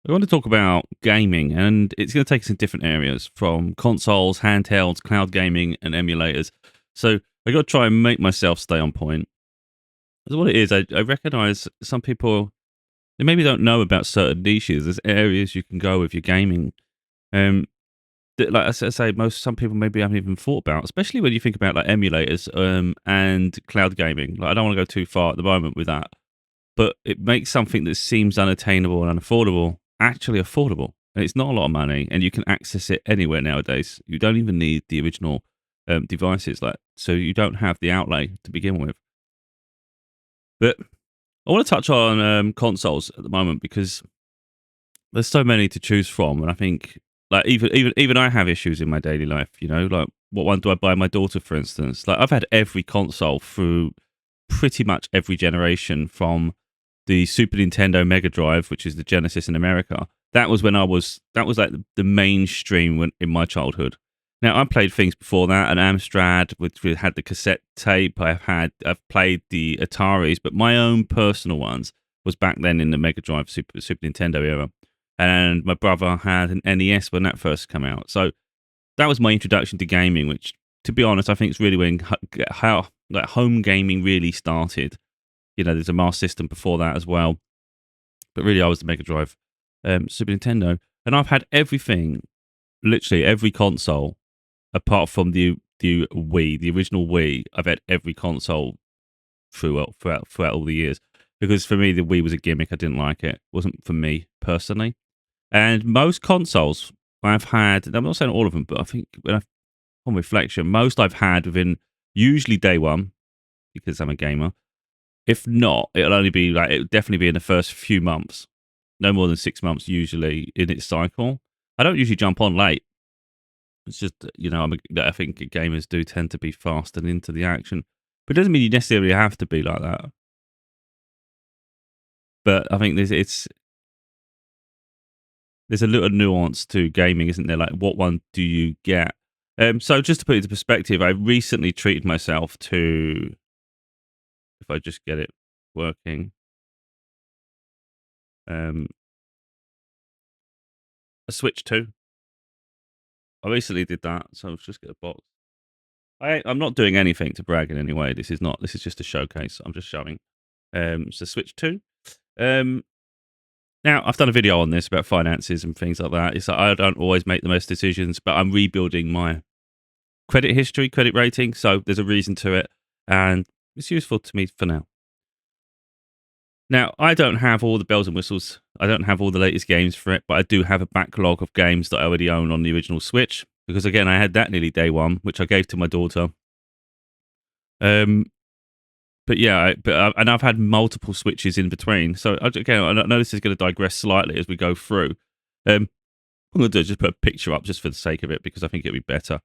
I want to talk about gaming, and it's going to take us in different areas from consoles, handhelds, cloud gaming, and emulators. So I got to try and make myself stay on point. 'Cause what it is, I recognize some people they maybe don't know about certain niches. There's areas you can go with your gaming. Um, that, like I say, some people maybe haven't even thought about, especially when you think about like emulators and cloud gaming. Like I don't want to go too far at the moment with that, but it makes something that seems unattainable and unaffordable actually affordable. And it's not a lot of money, and you can access it anywhere nowadays. You don't even need the original devices, like so you don't have the outlay to begin with. But I want to touch on consoles at the moment because there's so many to choose from, and I think like even I have issues in my daily life. You know, like what one do I buy my daughter, for instance? Like I've had every console through pretty much every generation from the Super Nintendo Mega Drive, which is the Genesis in America. That was like the mainstream in my childhood. Now I played things before that, an Amstrad, which had the cassette tape. I've played the Ataris, but my own personal ones was back then in the Mega Drive Super Nintendo era. And my brother had an NES when that first came out. So that was my introduction to gaming, which, to be honest, I think is really when how like home gaming really started. You know, there's a Master System before that as well, but really, I was the Mega Drive, Super Nintendo, and I've had everything, literally every console, apart from the Wii, the original Wii. I've had every console throughout all the years, because for me, the Wii was a gimmick. I didn't like it. It wasn't for me personally. And most consoles I've had, I'm not saying all of them, but I think on reflection, most I've had within usually day one, because I'm a gamer. If not, it'll definitely be in the first few months, no more than 6 months usually in its cycle. I don't usually jump on late. It's just, I think gamers do tend to be fast and into the action, but it doesn't mean you necessarily have to be like that. But I think there's a little nuance to gaming, isn't there? Like, what one do you get? So just to put it into perspective, I recently treated myself to, if I just get it working, um, a Switch 2. I recently did that, so let's just get a box. I'm not doing anything to brag in any way. This is just a showcase. I'm just showing. So Switch 2. Um, Now I've done a video on this about finances and things like that. It's like I don't always make the most decisions, but I'm rebuilding my credit history, credit rating. So there's a reason to it, and it's useful to me for now. Now, I don't have all the bells and whistles. I don't have all the latest games for it, but I do have a backlog of games that I already own on the original Switch. Because again, I had that nearly day one, which I gave to my daughter. Um, but yeah, and I've had multiple Switches in between. So again, I know this is going to digress slightly as we go through. I'm going to just put a picture up just for the sake of it, because I think it'd be better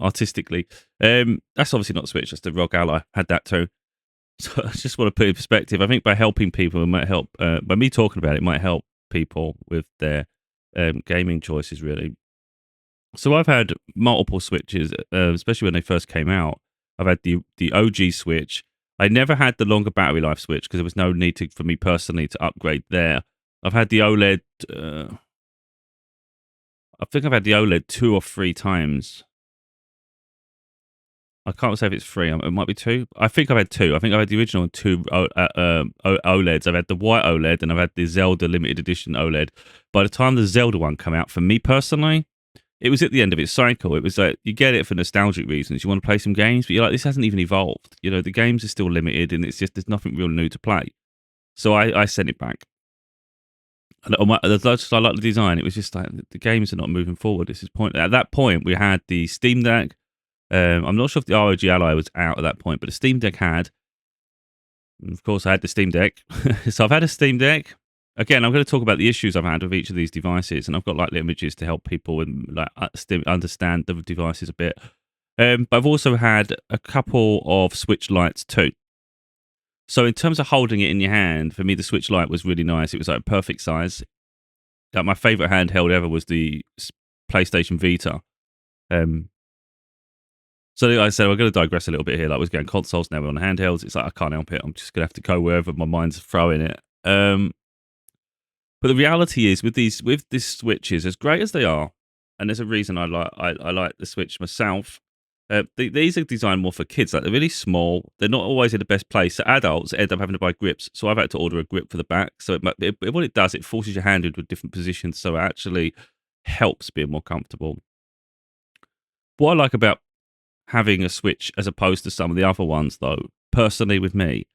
artistically. That's obviously not Switch, that's the ROG Ally. Had that too. So I just want to put it in perspective. I think by helping people, it might help. By me talking about it, it might help people with their gaming choices, really. So I've had multiple Switches, especially when they first came out. I've had the OG Switch. I never had the longer battery life Switch because there was no need for me personally to upgrade there. I've had the OLED. I think I've had the OLED 2 or 3 times. I can't say if it's three. It might be two. I think I've had two. I think I've had the original two OLEDs. I've had the white OLED and I've had the Zelda limited edition OLED. By the time the Zelda one came out, for me personally, it was at the end of its cycle. It was like, you get it for nostalgic reasons. You want to play some games, but you're like, this hasn't even evolved. You know, the games are still limited and it's just, there's nothing real new to play. So I sent it back. I like the design. It was just like, the games are not moving forward. This is point. At that point, we had the Steam Deck. I'm not sure if the ROG Ally was out at that point, but the Steam Deck had. And of course, I had the Steam Deck. So I've had a Steam Deck. Again, I'm going to talk about the issues I've had with each of these devices, and I've got like images to help people and like understand the devices a bit. But I've also had a couple of Switch Lites too. So in terms of holding it in your hand, for me, the Switch Lite was really nice. It was like perfect size. Like my favorite handheld ever was the PlayStation Vita. So like I said, we're going to digress a little bit here. Like, we're going consoles, now we're on handhelds. It's like, I can't help it. I'm just going to have to go wherever my mind's throwing it. But the reality is, with these switches, as great as they are, and there's a reason I like the Switch myself. These are designed more for kids. Like they're really small. They're not always in the best place. So adults end up having to buy grips. So I've had to order a grip for the back. So what it does, it forces your hand into a different position. So it actually helps being more comfortable. What I like about having a Switch as opposed to some of the other ones, though, personally with me,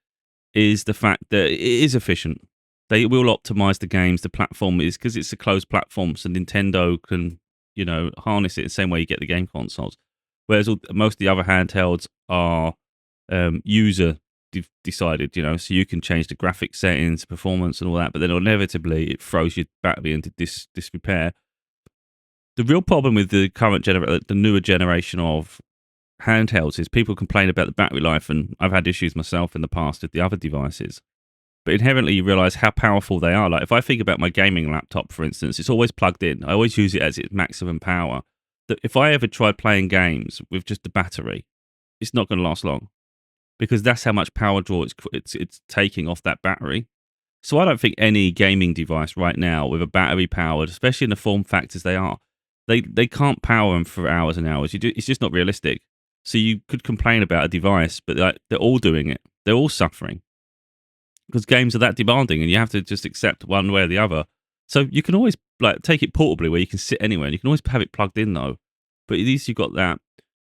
is the fact that it is efficient. They will optimize the games. The platform is because it's a closed platform, so Nintendo can, harness it the same way you get the game consoles. Whereas most of the other handhelds are user decided, so you can change the graphic settings, performance, and all that. But then inevitably, it throws your battery into disrepair. The real problem with the the newer generation of handhelds is people complain about the battery life, and I've had issues myself in the past with the other devices. But inherently, you realize how powerful they are. Like if I think about my gaming laptop, for instance, it's always plugged in. I always use it as its maximum power. That if I ever tried playing games with just the battery, it's not going to last long because that's how much power draw it's taking off that battery. So I don't think any gaming device right now with a battery powered, especially in the form factors they are, they can't power them for hours and hours. It's just not realistic. So you could complain about a device, but they're all doing it. They're all suffering because games are that demanding, and you have to just accept one way or the other. So you can always take it portably, where you can sit anywhere, and you can always have it plugged in though. But at least you've got that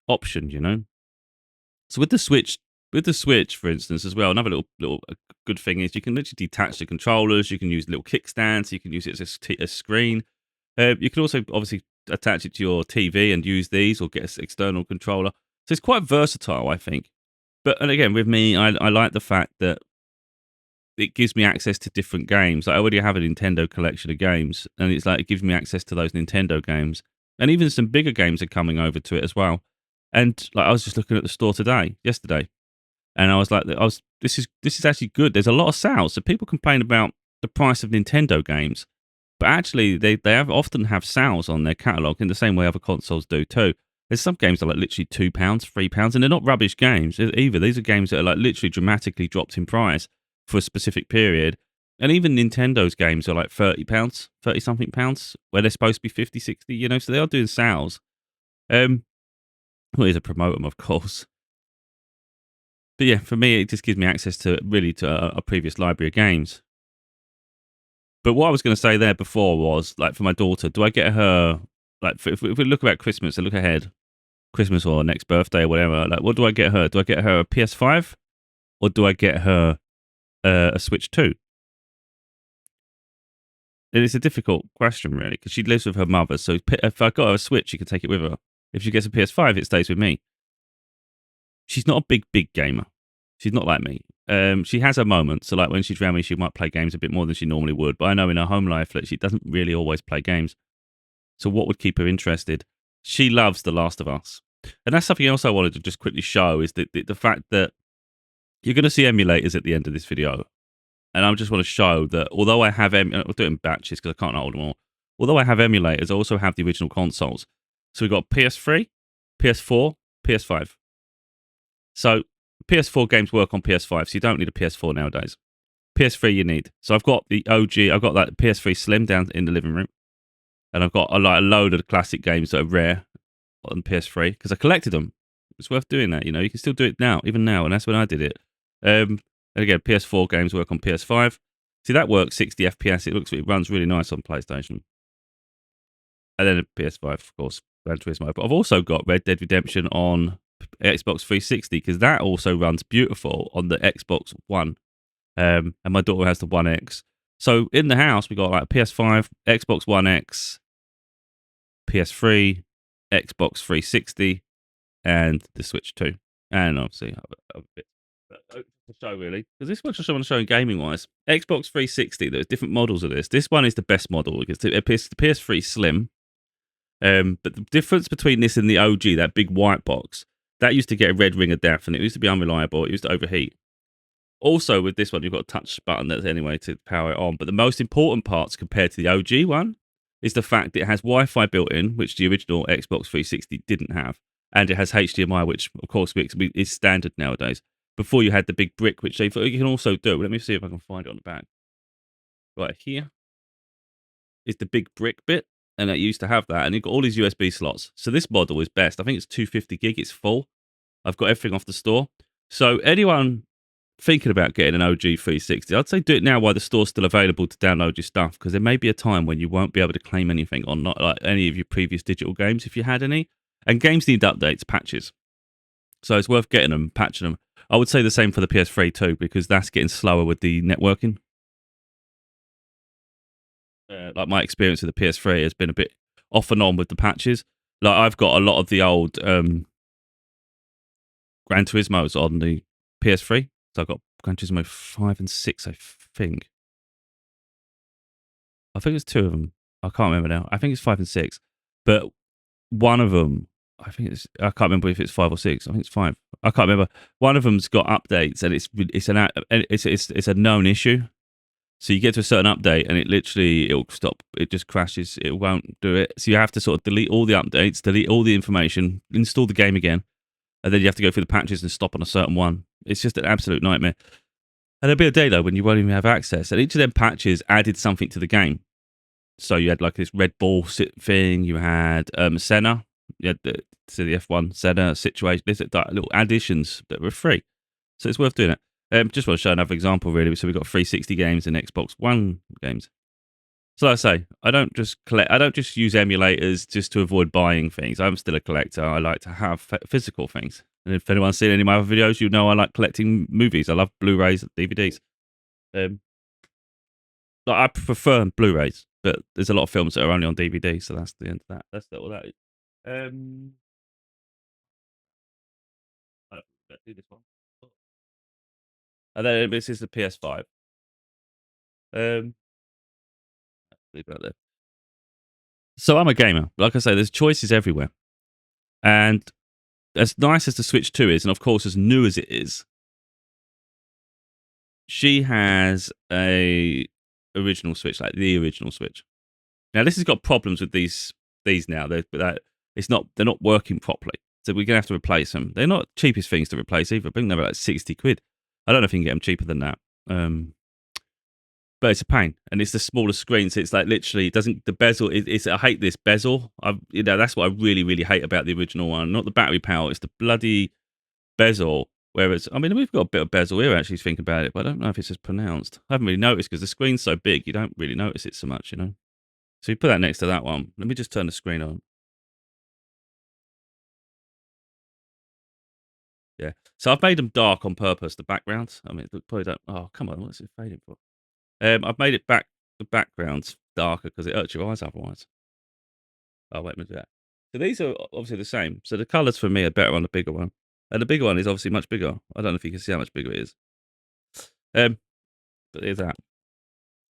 option. So with the Switch, for instance, as well, another little good thing is you can literally detach the controllers. You can use little kickstands. You can use it as a screen. You can also obviously attach it to your TV and use these, or get an external controller. So it's quite versatile, I think. And again, with me, I like the fact that it gives me access to different games. I already have a Nintendo collection of games, and it's like it gives me access to those Nintendo games, and even some bigger games are coming over to it as well. And I was just looking at the store yesterday, and I was like, this is actually good. There's a lot of sales. So people complain about the price of Nintendo games, but actually they often have sales on their catalog in the same way other consoles do too. There's some games that are like literally £2, £3, and they're not rubbish games either. These are games that are like literally dramatically dropped in price for a specific period. And even Nintendo's games are like £30, 30 something pounds, where they're supposed to be 50, 60, so they are doing sales. Well, to promote them, of course. But yeah, for me, it just gives me access to a previous library of games. But what I was going to say there before was, like, for my daughter, do I get her, like, if we look about Christmas and look ahead, Christmas or next birthday or whatever, like, what do I get her? Do I get her a PS5 or do I get her a Switch 2? And it's a difficult question, really, because she lives with her mother. So if I got her a Switch, she could take it with her. If she gets a PS5, it stays with me. She's not a big gamer. She's not like me. She has her moments. So like when she's around me, she might play games a bit more than she normally would. But I know in her home life that she doesn't really always play games. So what would keep her interested? She loves The Last of Us. And that's something else I wanted to just quickly show is the fact that you're going to see emulators at the end of this video. And I just want to show that although I have, I'll do it in batches because I can't hold them all. Although I have emulators, I also have the original consoles. So we've got PS3, PS4, PS5. So PS4 games work on PS5, so you don't need a PS4 nowadays. PS3 you need. So I've got the OG, I've got that PS3 Slim down in the living room. And I've got a load of the classic games that are rare on PS3 because I collected them. It's worth doing that, you can still do it now, even now, and that's when I did it. And again, PS4 games work on PS5. See, that works 60 FPS. It runs really nice on PlayStation. And then a PS5, of course, Gran Turismo. But I've also got Red Dead Redemption on Xbox 360 because that also runs beautiful on the Xbox One. And my daughter has the One X. So in the house, we got like PS5, Xbox One X, PS3, Xbox 360, and the Switch 2. And obviously, a bit to show really, because this one's just I want to show gaming wise. Xbox 360, there's different models of this. This one is the best model because the PS3 Slim. But the difference between this and the OG, that big white box, that used to get a red ring of death and it used to be unreliable. It used to overheat. Also, with this one, you've got a touch button that's anyway to power it on. But the most important parts compared to the OG one is the fact that it has Wi-Fi built in, which the original Xbox 360 didn't have. And it has HDMI, which, of course, is standard nowadays. Before you had the big brick, which you can also do. Let me see if I can find it on the back. Right here. is the big brick bit, and it used to have that, and you've got all these USB slots. So this model is best. I think it's 250 gig. It's full. I've got everything off the store. So anyone thinking about getting an OG 360, I'd say do it now while the store's still available to download your stuff, because there may be a time when you won't be able to claim anything on not like any of your previous digital games if you had any. And games need updates, patches. So it's worth getting them, patching them. I would say the same for the PS3 too, because that's getting slower with the networking. Like my experience with the PS3 has been a bit off and on with the patches. Like I've got a lot of the old Gran Turismos on the PS3. So I've got Gran Turismo 5 and 6, I think. I think it's two of them. I can't remember now. I think it's 5 and 6. But one of them, I can't remember if it's 5 or 6. I think it's 5. I can't remember. One of them's got updates, and it's a known issue. So you get to a certain update, and it'll stop. It just crashes. It won't do it. So you have to sort of delete all the updates, delete all the information, install the game again, and then you have to go through the patches and stop on a certain one. It's just an absolute nightmare. And there'll be a day though when you won't even have access. And each of them patches added something to the game. So you had like this Red Bull thing. You had Senna. You had the F1 Senna situation. There's like little additions that were free. So it's worth doing it. Just want to show another example, really. So we've got 360 games and Xbox One games. So like I say, I don't just use emulators just to avoid buying things. I'm still a collector. I like to have physical things. And if anyone's seen any of my other videos, you know I like collecting movies. I love Blu-rays and DVDs. I prefer Blu-rays, but there's a lot of films that are only on DVD, so that's the end of that. That's all that is. Let's do this one. And then this is the PS5. Leave it out there. So I'm a gamer. Like I say, there's choices everywhere. And as nice as the Switch 2 is, and of course as new as it is, she has a original Switch, like the original Switch. Now this has got problems with these now. They're not working properly. So we're gonna have to replace them. They're not cheapest things to replace either. I think they're like 60 quid. I don't know if you can get them cheaper than that. But it's a pain, and it's the smaller screen, so it's like literally the bezel. I hate this bezel. That's what I really, really hate about the original one. Not the battery power, it's the bloody bezel. Whereas, I mean, we've got a bit of bezel here actually, thinking about it, but I don't know if it's as pronounced. I haven't really noticed because the screen's so big, you don't really notice it so much, So you put that next to that one. Let me just turn the screen on. Yeah. So I've made them dark on purpose, the backgrounds. I mean, probably don't. Oh, come on, what's it fading for? I've made it the backgrounds darker because it hurts your eyes otherwise. Oh, wait a minute. That. So these are obviously the same. So the colours for me are better on the bigger one. And the bigger one is obviously much bigger. I don't know if you can see how much bigger it is. But there's that.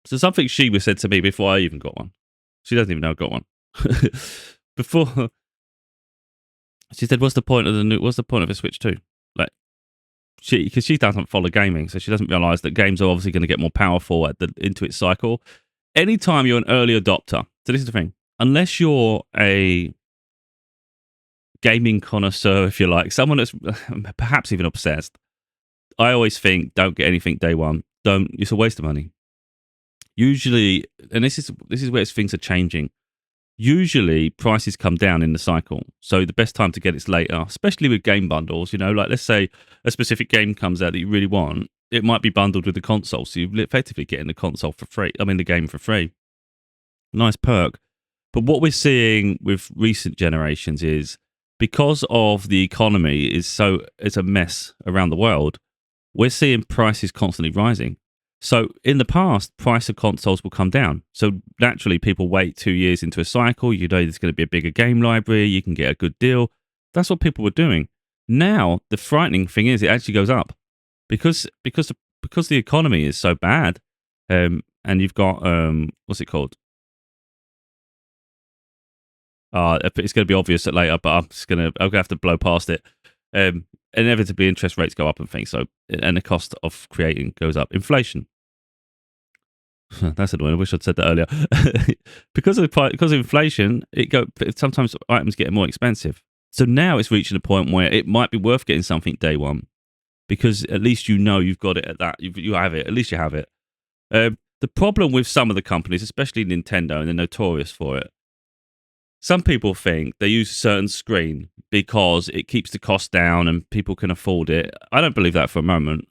So something she said to me before I even got one. She doesn't even know I got one. Before she said, "What's the point of a Switch 2?" Like because she doesn't follow gaming, so she doesn't realise that games are obviously going to get more powerful into its cycle. Anytime you're an early adopter, so this is the thing. Unless you're a gaming connoisseur, if you like, someone that's perhaps even obsessed, I always think don't get anything day one. It's a waste of money. Usually, and this is where things are changing. Usually, prices come down in the cycle, so the best time to get it's later, especially with game bundles. Like let's say a specific game comes out that you really want, it might be bundled with the console, so you're effectively getting the console for free. I mean, the game for free. Nice perk. But what we're seeing with recent generations is because of the economy it's a mess around the world, we're seeing prices constantly rising. So in the past, price of consoles will come down. So naturally, people wait 2 years into a cycle. There's going to be a bigger game library. You can get a good deal. That's what people were doing. Now, the frightening thing is it actually goes up because the economy is so bad. And you've got, what's it called? It's going to be obvious later, but I'm going to have to blow past it. Inevitably, interest rates go up and things. So, and the cost of creating goes up. Inflation. That's annoying. I wish I'd said that earlier. because of inflation, sometimes items get more expensive. So now it's reaching a point where it might be worth getting something day one, because at least you've got it at that. You have it. At least you have it. The problem with some of the companies, especially Nintendo, and they're notorious for it, some people think they use a certain screen because it keeps the cost down and people can afford it. I don't believe that for a moment.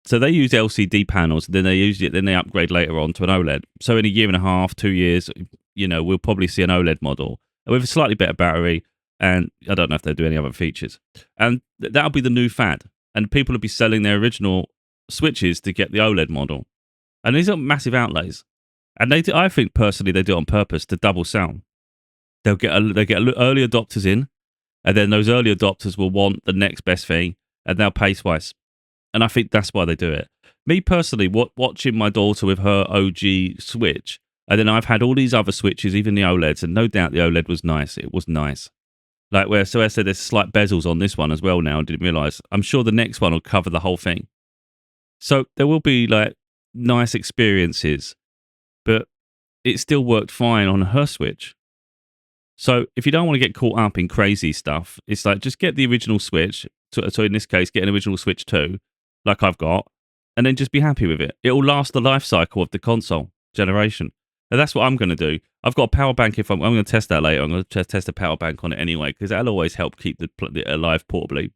So they use LCD panels, then they use it, then they upgrade later on to an OLED. So in a year and a half, 2 years, we'll probably see an OLED model with a slightly better battery, and I don't know if they'll do any other features. And that'll be the new fad, and people will be selling their original Switches to get the OLED model. And these are massive outlays, and I think personally they do it on purpose to double sell. They get early adopters in, and then those early adopters will want the next best thing, and they'll pay twice. And I think that's why they do it. Me personally, watching my daughter with her OG Switch, and then I've had all these other Switches, even the OLEDs, and no doubt the OLED was nice. It was nice. So I said there's slight bezels on this one as well now, I didn't realise. I'm sure the next one will cover the whole thing. So there will be nice experiences, but it still worked fine on her Switch. So if you don't want to get caught up in crazy stuff, it's just get the original Switch. So in this case, get an original Switch 2, like I've got, and then just be happy with it. It will last the life cycle of the console generation. And that's what I'm going to do. I've got a power bank. I'm going to test that later. I'm going to test a power bank on it anyway, because that'll always help keep it alive portably.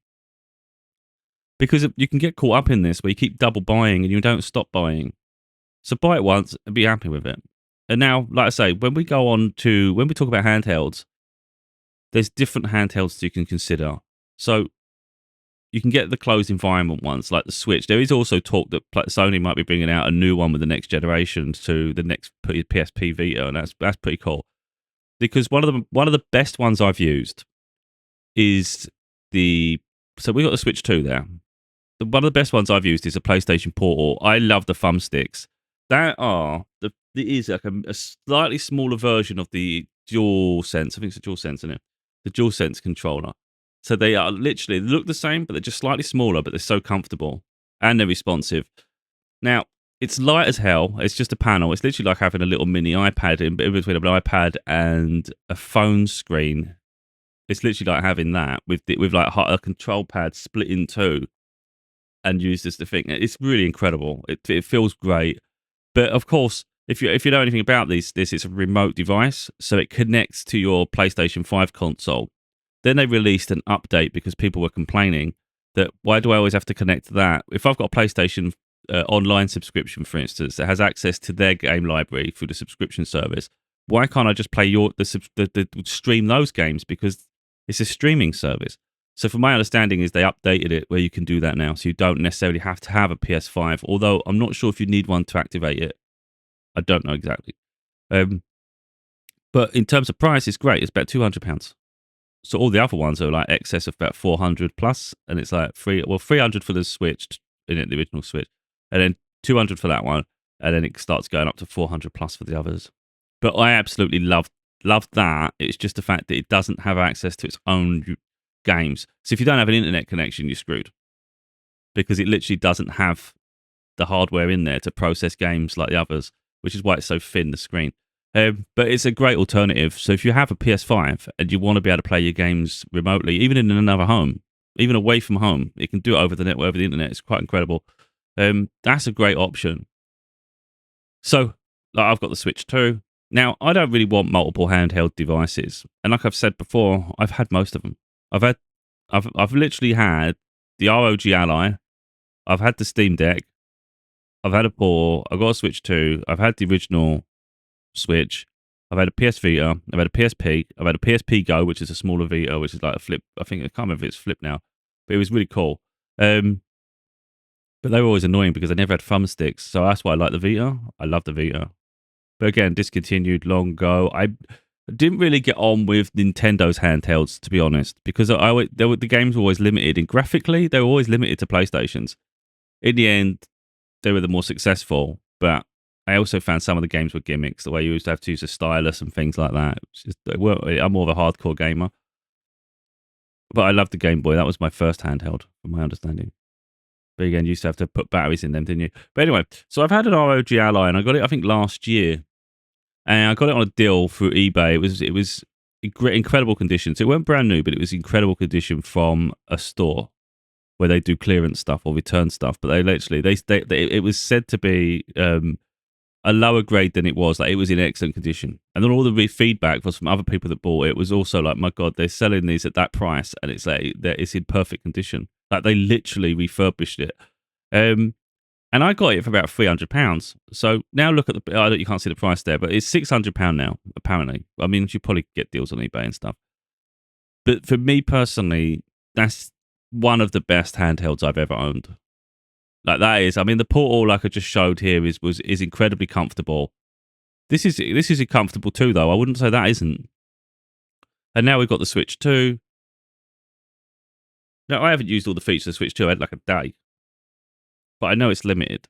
Because you can get caught up in this where you keep double buying and you don't stop buying. So buy it once and be happy with it. And now, like I say, when we talk about handhelds, there's different handhelds you can consider. So you can get the closed environment ones, like the Switch. There is also talk that Sony might be bringing out a new one with the next generation to the next PSP Vita, and that's pretty cool. Because one of the best ones I've used is so we got the Switch 2 there. One of the best ones I've used is a PlayStation Portal. I love the thumbsticks. It is like a slightly smaller version of the DualSense. I think it's a DualSense, isn't it? The DualSense controller. So they look the same, but they're just slightly smaller, but they're so comfortable and they're responsive. Now, it's light as hell. It's just a panel. It's literally like having a little mini iPad in between an iPad and a phone screen. It's literally like having that with a control pad split in two and used as the thing. It's really incredible. It feels great. But of course, if you know anything about this, it's a remote device, so it connects to your PlayStation 5 console. Then they released an update because people were complaining that why do I always have to connect to that? If I've got a PlayStation online subscription, for instance, that has access to their game library through the subscription service, why can't I just play stream those games? Because it's a streaming service. So from my understanding is they updated it where you can do that now. So you don't necessarily have to have a PS5, although I'm not sure if you need one to activate it. I don't know exactly. But in terms of price, it's great. It's about £200. So all the other ones are excess of about 400 plus, and it's 300 for the Switch, the original Switch, and then 200 for that one, and then it starts going up to 400 plus for the others. But I absolutely love that. It's just the fact that it doesn't have access to its own games. So if you don't have an internet connection, you're screwed, because it literally doesn't have the hardware in there to process games like the others, which is why it's so thin, the screen. But it's a great alternative. So if you have a PS5 and you want to be able to play your games remotely, even in another home, even away from home, it can do it over the network, over the internet. It's quite incredible. That's a great option. So I've got the Switch 2. Now, I don't really want multiple handheld devices. And like I've said before, I've had most of them. I've literally had the ROG Ally. I've had the Steam Deck. I've had a Portal. I've got a Switch 2. I've had the original Switch. I've had a PS Vita. I've had a PSP. I've had a PSP Go, which is a smaller Vita, which is like a flip. I can't remember if it's flip now, but it was really cool. But they were always annoying because I never had thumbsticks, so that's why I like the Vita. I love the Vita. But again, discontinued long ago. I didn't really get on with Nintendo's handhelds, to be honest, because the games were always limited. And graphically, they were always limited to PlayStations. In the end, they were the more successful, but I also found some of the games were gimmicks, the way you used to have to use a stylus and things like that. I'm more of a hardcore gamer. But I loved the Game Boy. That was my first handheld, from my understanding. But again, you used to have to put batteries in them, didn't you? But anyway, so I've had an ROG Ally, and I got it, I think, last year. And I got it on a deal through eBay. It was incredible condition. So it weren't brand new, but it was incredible condition from a store where they do clearance stuff or return stuff. But they literally, it was said to be a lower grade than it was. Like, it was in excellent condition. And then all the feedback was from other people that bought it was also like, my God, they're selling these at that price, and it's like it's in perfect condition. Like, they literally refurbished it. And I got it for about £300. So now look at you can't see the price there, but it's £600 now, apparently. I mean, you probably get deals on eBay and stuff. But for me personally, that's one of the best handhelds I've ever owned. Like, that is, I mean, the Portal, like I just showed here, is incredibly comfortable. This is comfortable too, though. I wouldn't say that isn't. And now we've got the Switch 2. Now, I haven't used all the features of the Switch 2. I had like a day. But I know it's limited.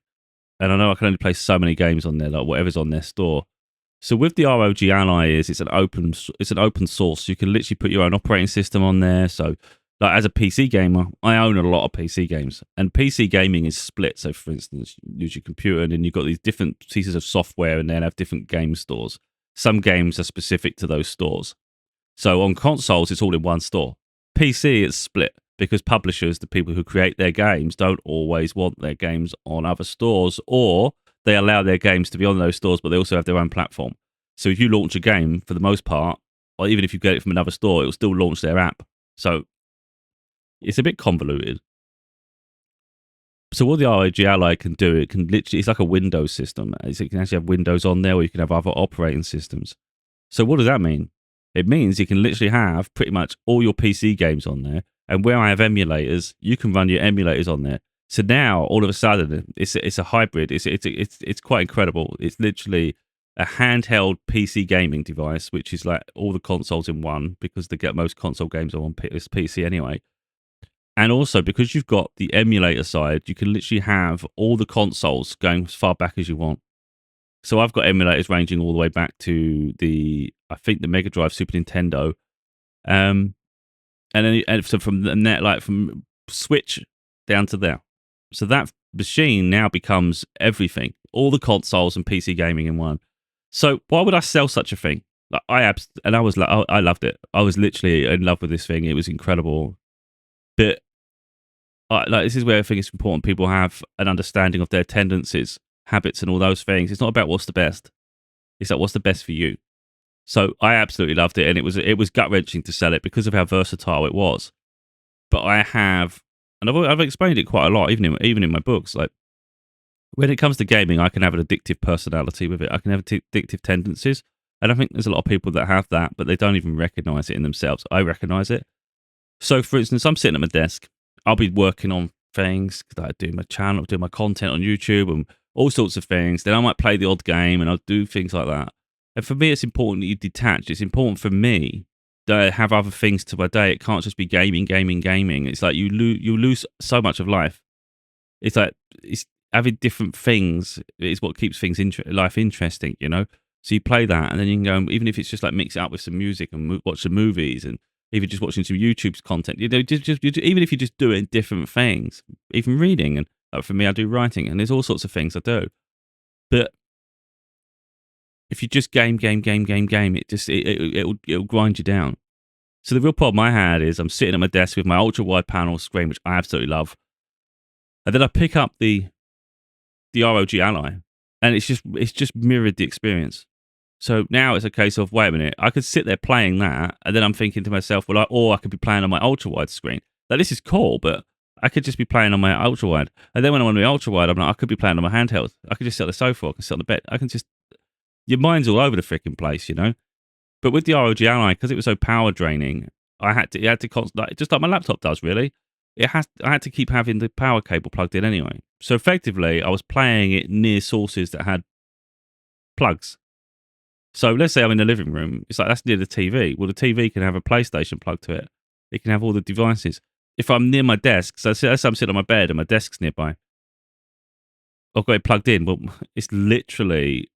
And I know I can only play so many games on there, like whatever's on their store. So with the ROG Ally it's an open source. You can literally put your own operating system on there. So, like, as a PC gamer, I own a lot of PC games, and PC gaming is split. So, for instance, you use your computer, and then you've got these different pieces of software, and then have different game stores. Some games are specific to those stores. So on consoles, it's all in one store. PC, it's split because publishers, the people who create their games, don't always want their games on other stores, or they allow their games to be on those stores, but they also have their own platform. So if you launch a game, for the most part, or even if you get it from another store, it will still launch their app. So it's a bit convoluted. So what the ROG Ally can do, it can literally, it's like a Windows system. It can actually have Windows on there, or you can have other operating systems. So what does that mean? It means you can literally have pretty much all your PC games on there. And where I have emulators, you can run your emulators on there. So now, all of a sudden, it's a hybrid. It's quite incredible. It's literally a handheld PC gaming device, which is like all the consoles in one, because most console games are on this PC anyway. And also, because you've got the emulator side, you can literally have all the consoles going as far back as you want. So I've got emulators ranging all the way back to the Mega Drive, Super Nintendo, and so from the net, like from Switch down to there. So that machine now becomes everything, all the consoles and PC gaming in one. So why would I sell such a thing? Like, I was like, I loved it. I was literally in love with this thing. It was incredible. But like, this is where I think it's important people have an understanding of their tendencies, habits, and all those things. It's not about what's the best. It's like, what's the best for you. So I absolutely loved it, and it was gut wrenching to sell it because of how versatile it was. But I have, and I've explained it quite a lot, even in my books. Like, when it comes to gaming, I can have an addictive personality with it. I can have addictive tendencies, and I think there's a lot of people that have that, but they don't even recognize it in themselves. I recognize it. So, for instance, I'm sitting at my desk. I'll be working on things, because I do my channel, do my content on YouTube, and all sorts of things. Then I might play the odd game, and I'll do things like that. And for me, it's important that you detach. It's important for me that I have other things to my day. It can't just be gaming. It's like you lose so much of life. It's like having different things is what keeps life interesting, you know? So you play that, and then you can go, even if it's just like mix it up with some music and watch some movies, and even just watching some YouTube's content, you know, even if you're just doing different things, even reading. And for me, I do writing, and there's all sorts of things I do. But if you just game, it'll grind you down. So the real problem I had is I'm sitting at my desk with my ultra wide panel screen, which I absolutely love, and then I pick up the ROG Ally, and it's just mirrored the experience. So now it's a case of, wait a minute, I could sit there playing that, and then I'm thinking to myself, well, or I could be playing on my ultra wide screen. Like, this is cool, but I could just be playing on my ultra wide. And then when I'm on the ultra wide, I'm like, I could be playing on my handheld. I could just sit on the sofa, I can sit on the bed. Your mind's all over the freaking place, you know. But with the ROG Ally, because it was so power draining, it had to just like my laptop does, really. I had to keep having the power cable plugged in anyway. So effectively, I was playing it near sources that had plugs. So let's say I'm in the living room. It's like, that's near the TV. Well, the TV can have a PlayStation plugged to it. It can have all the devices. If I'm near my desk, so let's say I'm sitting on my bed and my desk's nearby, I've got it plugged in. Well, it's literally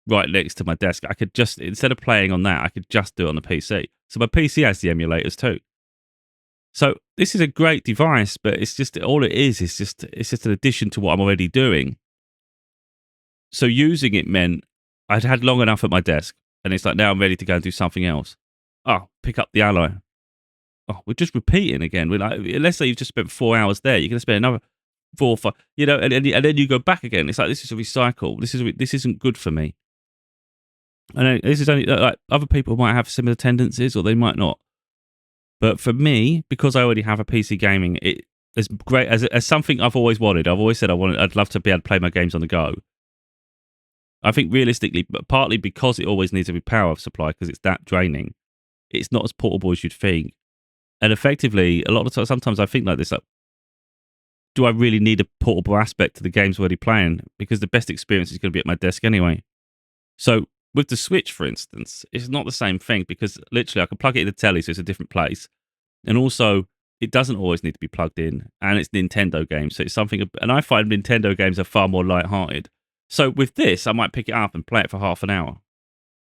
right next to my desk. I could just, instead of playing on that, I could just do it on the PC. So my PC has the emulators too. So this is a great device, but it's just, all it is just an addition to what I'm already doing. So using it meant I'd had long enough at my desk, and it's like, now I'm ready to go and do something else. Oh, pick up the Ally. Oh, we're just repeating again. We're like, let's say you've just spent 4 hours there, you're going to spend another 4 or 5, and then you go back again. It's like, this is a recycle. This isn't good for me. I know this is only like other people might have similar tendencies or they might not. But for me, because I already have a PC gaming, it is great as something I've always wanted. I've always said I'd love to be able to play my games on the go. I think realistically, but partly because it always needs a power supply because it's that draining, it's not as portable as you'd think. And effectively, a lot of times, sometimes I think like this: like, do I really need a portable aspect to the games I'm already playing? Because the best experience is going to be at my desk anyway. So with the Switch, for instance, it's not the same thing because literally I can plug it in the telly, so it's a different place. And also, it doesn't always need to be plugged in, and it's Nintendo games, so it's something. And I find Nintendo games are far more light-hearted. So with this, I might pick it up and play it for half an hour.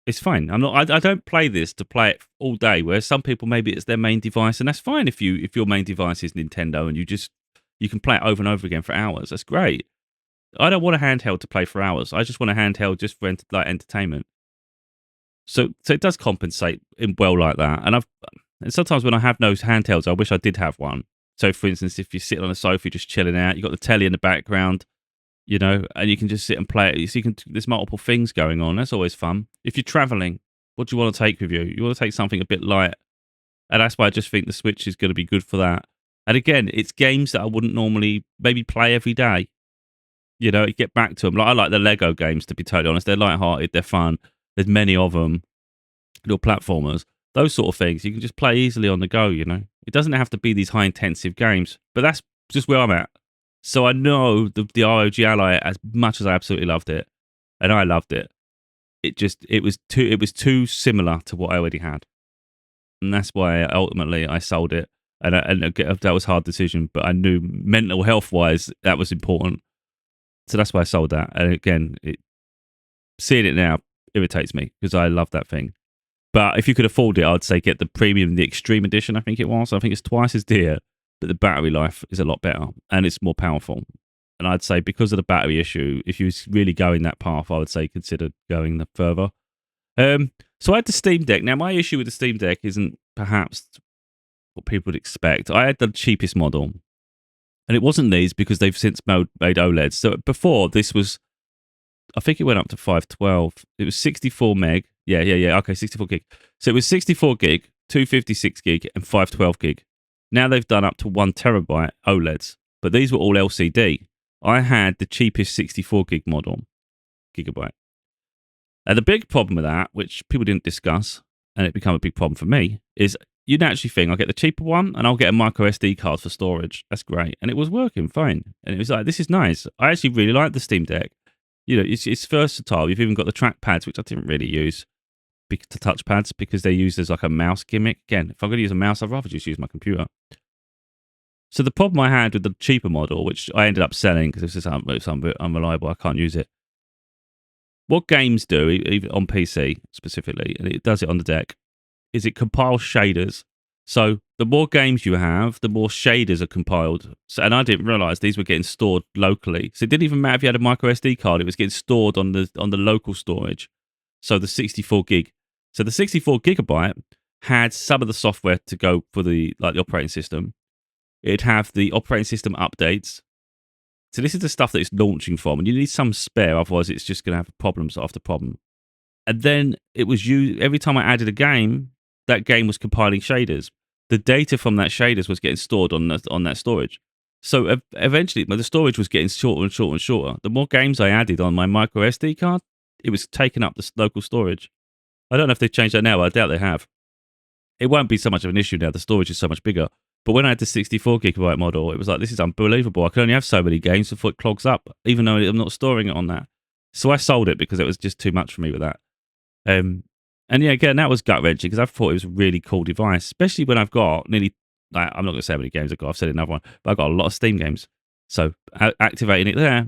It's fine. I'm not. I don't play this to play it all day. Whereas some people, maybe it's their main device, and that's fine if your main device is Nintendo and you can play it over and over again for hours. That's great. I don't want a handheld to play for hours. I just want a handheld just for like entertainment. So it does compensate in well like that. And sometimes when I have those handhelds, I wish I did have one. So for instance, if you're sitting on a sofa, just chilling out, you've got the telly in the background, and you can just sit and play it. So there's multiple things going on. That's always fun. If you're traveling, what do you want to take with you? You want to take something a bit light. And that's why I just think the Switch is going to be good for that. And again, it's games that I wouldn't normally maybe play every day. Get back to them. Like I like the Lego games, to be totally honest. They're light-hearted, they're fun. There's many of them, little platformers, those sort of things. You can just play easily on the go, It doesn't have to be these high-intensive games, but that's just where I'm at. So I know the ROG Ally, as much as I absolutely loved it, and I loved it, it was too similar to what I already had. And that's why ultimately I sold it. And that was a hard decision, but I knew mental health-wise that was important. So that's why I sold that. And again, seeing it now irritates me because I love that thing. But if you could afford it, I'd say get the premium, the extreme edition, I think it was. I think it's twice as dear, but the battery life is a lot better and it's more powerful. And I'd say because of the battery issue, if you was really going that path, I would say consider going further. So I had the Steam Deck. Now, my issue with the Steam Deck isn't perhaps what people would expect. I had the cheapest model. And it wasn't these because they've since made OLEDs. So before, this was, I think it went up to 512. It was 64 meg. Yeah. Okay, 64 gig. So it was 64 gig, 256 gig, and 512 gig. Now they've done up to 1 terabyte OLEDs, but these were all LCD. I had the cheapest 64 gig model, gigabyte. And the big problem with that, which people didn't discuss, and it became a big problem for me, is you naturally think I'll get the cheaper one and I'll get a micro SD card for storage. That's great. And it was working fine. And it was like, this is nice. I actually really like the Steam Deck. It's versatile. You've even got the trackpads, which I didn't really use, the touchpads, because they're used as like a mouse gimmick. Again, if I'm going to use a mouse, I'd rather just use my computer. So the problem I had with the cheaper model, which I ended up selling because it's unreliable, I can't use it. What games do, even on PC specifically, and it does it on the deck, is it compiles shaders. So the more games you have, the more shaders are compiled. And I didn't realize these were getting stored locally. So it didn't even matter if you had a micro SD card; it was getting stored on the local storage. So the 64 gig. So the 64 gigabyte had some of the software to go for the operating system. It'd have the operating system updates. So this is the stuff that it's launching from, and you need some spare, otherwise it's just going to have problems after problem. And then it was used every time I added a game. That game was compiling shaders. The data from that shaders was getting stored on that storage. So eventually, the storage was getting shorter and shorter and shorter. The more games I added on my micro SD card, it was taking up the local storage. I don't know if they've changed that now. I doubt they have. It won't be so much of an issue now. The storage is so much bigger. But when I had the 64 gigabyte model, it was like, this is unbelievable. I can only have so many games before it clogs up, even though I'm not storing it on that. So I sold it because it was just too much for me with that. And yeah, again, that was gut-wrenching because I thought it was a really cool device, especially when I've got nearly, I'm not going to say how many games I've got, I've said another one, but I've got a lot of Steam games. So activating it there,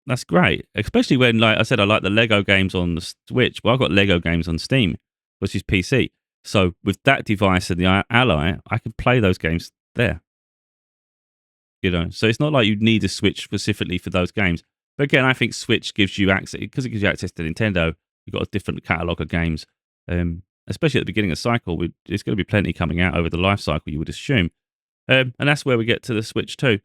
that's great. Especially when, like I said, I like the Lego games on the Switch. Well, I've got Lego games on Steam, which is PC. So with that device and the Ally, I can play those games there. So it's not like you need a Switch specifically for those games. But again, I think Switch gives you access, because it gives you access to Nintendo. You've got a different catalogue of games, especially at the beginning of the cycle. There's going to be plenty coming out over the life cycle, you would assume. And that's where we get to the Switch 2.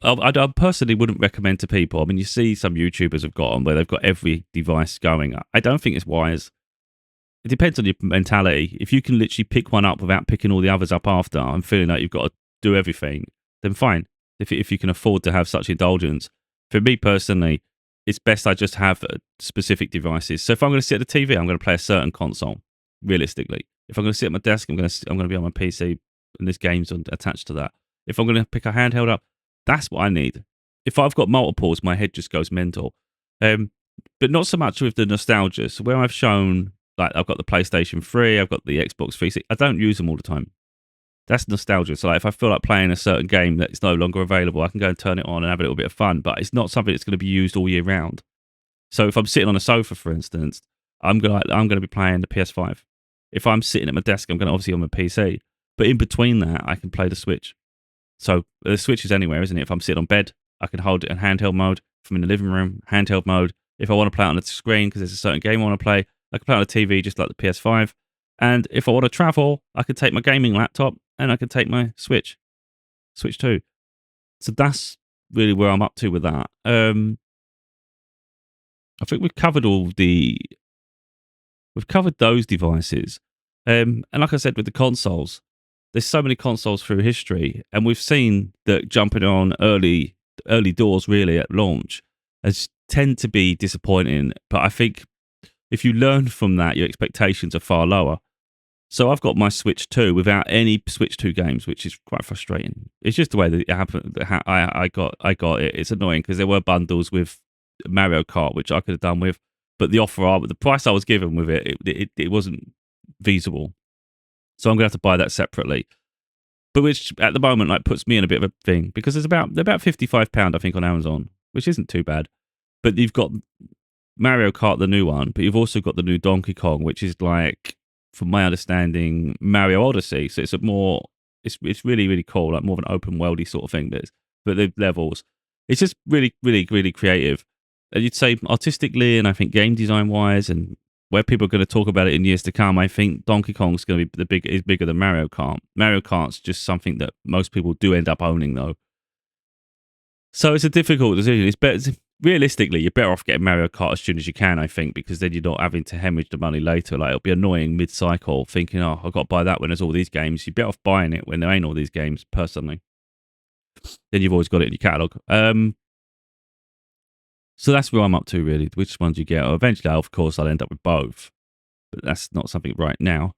I personally wouldn't recommend to people. I mean, you see some YouTubers have got on where they've got every device going. I don't think it's wise. It depends on your mentality. If you can literally pick one up without picking all the others up after and feeling like you've got to do everything, then fine. If you can afford to have such indulgence. For me personally, it's best I just have specific devices. So if I'm going to sit at the TV, I'm going to play a certain console. Realistically, if I'm going to sit at my desk, I'm going to be on my PC, and this game's attached to that. If I'm going to pick a handheld up, that's what I need. If I've got multiples, my head just goes mental. But not so much with the nostalgia. So where I've shown, like, I've got the PlayStation 3, I've got the Xbox 360, I don't use them all the time. That's nostalgia. So like, if I feel like playing a certain game that's no longer available, I can go and turn it on and have a little bit of fun. But it's not something that's going to be used all year round. So if I'm sitting on a sofa, for instance, I'm gonna be playing the PS5. If I'm sitting at my desk, I'm going to obviously on my PC. But in between that, I can play the Switch. So the Switch is anywhere, isn't it? If I'm sitting on bed, I can hold it in handheld mode. If I'm in the living room, handheld mode. If I want to play it on the screen because there's a certain game I want to play, I can play it on the TV just like the PS5. And if I want to travel, I can take my gaming laptop and I can take my Switch 2. So that's really where I'm up to with that. I think we've covered those devices. And like I said, with the consoles, there's so many consoles through history, and we've seen that jumping on early doors really at launch has tend to be disappointing. But I think if you learn from that, your expectations are far lower. So I've got my Switch 2 without any Switch 2 games, which is quite frustrating. It's just the way that it happened. I got it. It's annoying because there were bundles with Mario Kart, which I could have done with, but the price I was given with it wasn't feasible. So I'm gonna have to buy that separately. But which at the moment like puts me in a bit of a thing because they're about £55 I think on Amazon, which isn't too bad. But you've got Mario Kart, the new one, but you've also got the new Donkey Kong, which is like, from my understanding, Mario Odyssey. So it's really, really cool, like more of an open worldy sort of thing. But the levels, it's just really, really, really creative. And you'd say artistically, and I think game design wise, and where people are going to talk about it in years to come, I think Donkey Kong's going to be is bigger than Mario Kart. Mario Kart's just something that most people do end up owning, though. So it's a difficult decision. It's better, realistically, you're better off getting Mario Kart as soon as you can, I think, because then you're not having to hemorrhage the money later. Like, it'll be annoying mid-cycle thinking, oh, I've got to buy that when there's all these games. You're better off buying it when there ain't all these games, personally. Then you've always got it in your catalogue. So that's where I'm up to, really. Which ones you get? Eventually, of course, I'll end up with both. But that's not something right now.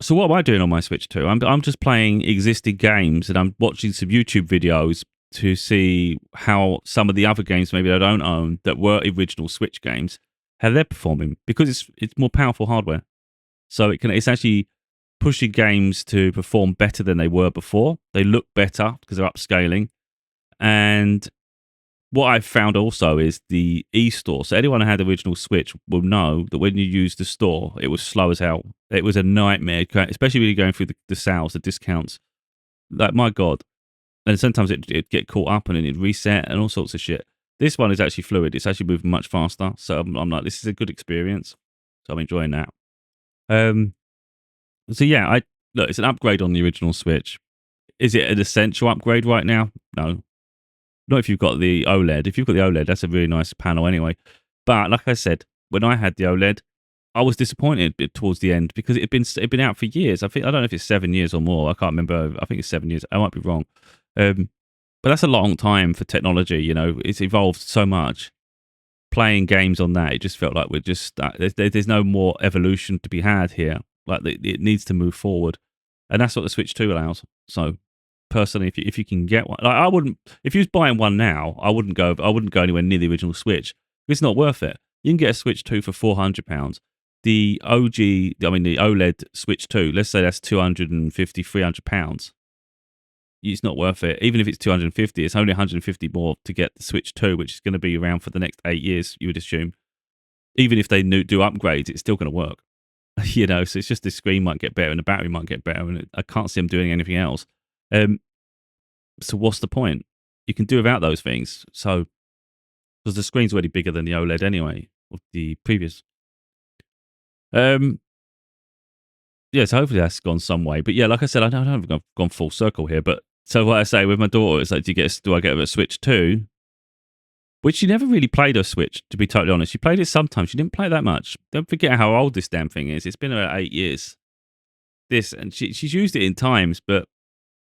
So what am I doing on my Switch 2? I'm just playing existing games, and I'm watching some YouTube videos to see how some of the other games maybe I don't own that were original Switch games, how they're performing, because it's more powerful hardware. So it's actually pushing games to perform better than they were before. They look better because they're upscaling. And what I've found also is the e-store. So anyone who had the original Switch will know that when you use the store, it was slow as hell. It was a nightmare, especially when you're going through the sales, the discounts. Like, my God. And sometimes it'd get caught up and then it'd reset and all sorts of shit. This one is actually fluid. It's actually moving much faster. So I'm like, this is a good experience. So I'm enjoying that. So yeah, look, it's an upgrade on the original Switch. Is it an essential upgrade right now? No. Not if you've got the OLED. If you've got the OLED, that's a really nice panel anyway. But like I said, when I had the OLED, I was disappointed towards the end because it'd been out for years. I don't know if it's 7 years or more. I can't remember. I think it's 7 years. I might be wrong. But that's a long time for technology. You know, it's evolved so much. Playing games on that, it just felt like we're just there's no more evolution to be had here. Like, it needs to move forward, and that's what the Switch 2 allows. So personally, if you can get one, like, I wouldn't. If you was buying one now, I wouldn't go anywhere near the original Switch. It's not worth it. You can get a Switch 2 for £400. The the OLED Switch 2, let's say that's £250, £300. It's not worth it. Even if it's 250, it's only 150 more to get the Switch 2, which is going to be around for the next 8 years, you would assume. Even if they do upgrades, it's still going to work. You know, so it's just the screen might get better and the battery might get better, and I can't see them doing anything else. So what's the point? You can do without those things. So, because the screen's already bigger than the OLED anyway, of the previous. Yeah, so hopefully that's gone some way. But yeah, like I said, I don't know if I've gone full circle here, but So what I say with my daughter is like, do I get her a Switch 2? Which she never really played her Switch, to be totally honest. She played it sometimes. She didn't play that much. Don't forget how old this damn thing is. It's been about 8 years. And she's used it in times, but